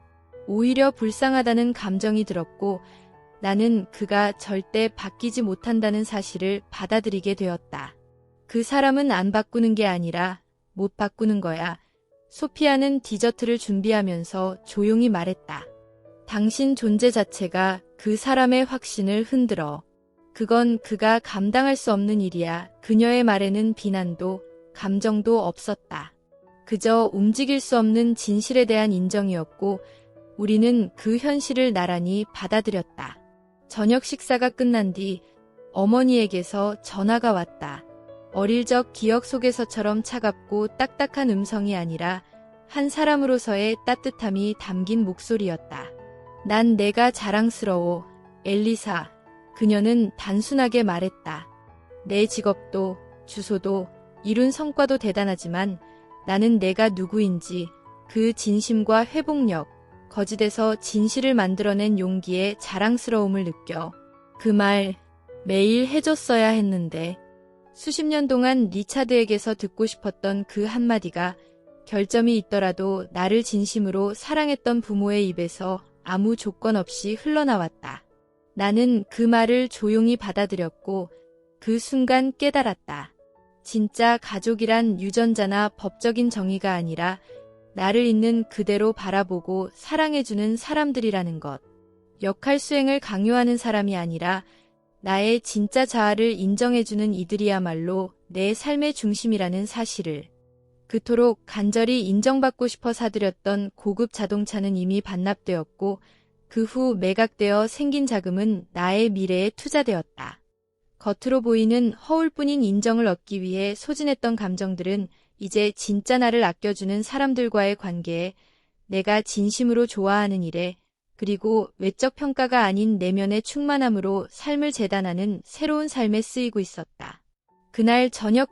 오히려 불쌍하다는 감정이 들었고 나는 그가 절대 바뀌지 못한다는 사실을 받아들이게 되었다. 그 사람은 안 바꾸는 게 아니라 못 바꾸는 거야. 소피아는 디저트를 준비하면서 조용히 말했다. 당신 존재 자체가 그 사람의 확신을 흔들어. 그건 그가 감당할 수 없는 일이야. 그녀의 말에는 비난도 감정도 없었다. 그저 움직일 수 없는 진실에 대한 인정이었고 우리는 그 현실을 나란히 받아들였다. 저녁 식사가 끝난 뒤 어머니에게서 전화가 왔다. 어릴 적 기억 속에서처럼 차갑고 딱딱한 음성이 아니라 한 사람으로서의 따뜻함이 담긴 목소리였다. 난 내가 자랑스러워, 엘리사. 그녀는 단순하게 말했다. 내 직업도, 주소도, 이룬 성과도 대단하지만 나는 내가 누구인지, 그 진심과 회복력, 거짓에서 진실을 만들어낸 용기에 자랑스러움을 느껴. 그 말 매일 해줬어야 했는데 수십 년 동안 리차드에게서 듣고 싶었던 그 한마디가 결점이 있더라도 나를 진심으로 사랑했던 부모의 입에서 아무 조건 없이 흘러나왔다. 나는 그 말을 조용히 받아들였고 그 순간 깨달았다. 진짜 가족이란 유전자나 법적인 정의가 아니라 나를 있는 그대로 바라보고 사랑해주는 사람들이라는 것. 역할 수행을 강요하는 사람이 아니라 나의 진짜 자아를 인정해주는 이들이야말로 내 삶의 중심이라는 사실을. 그토록 간절히 인정받고 싶어 사들였던 고급 자동차는 이미 반납되었고 그 후 매각되어 생긴 자금은 나의 미래에 투자되었다. 겉으로 보이는 허울뿐인 인정을 얻기 위해 소진했던 감정들은 이제 진짜 나를 아껴주는 사람들과의 관계에, 내가 진심으로 좋아하는 일에, 그리고 외적 평가가 아닌 내면의 충만함으로 삶을 재단하는 새로운 삶에 쓰이고 있었다. 그날 저녁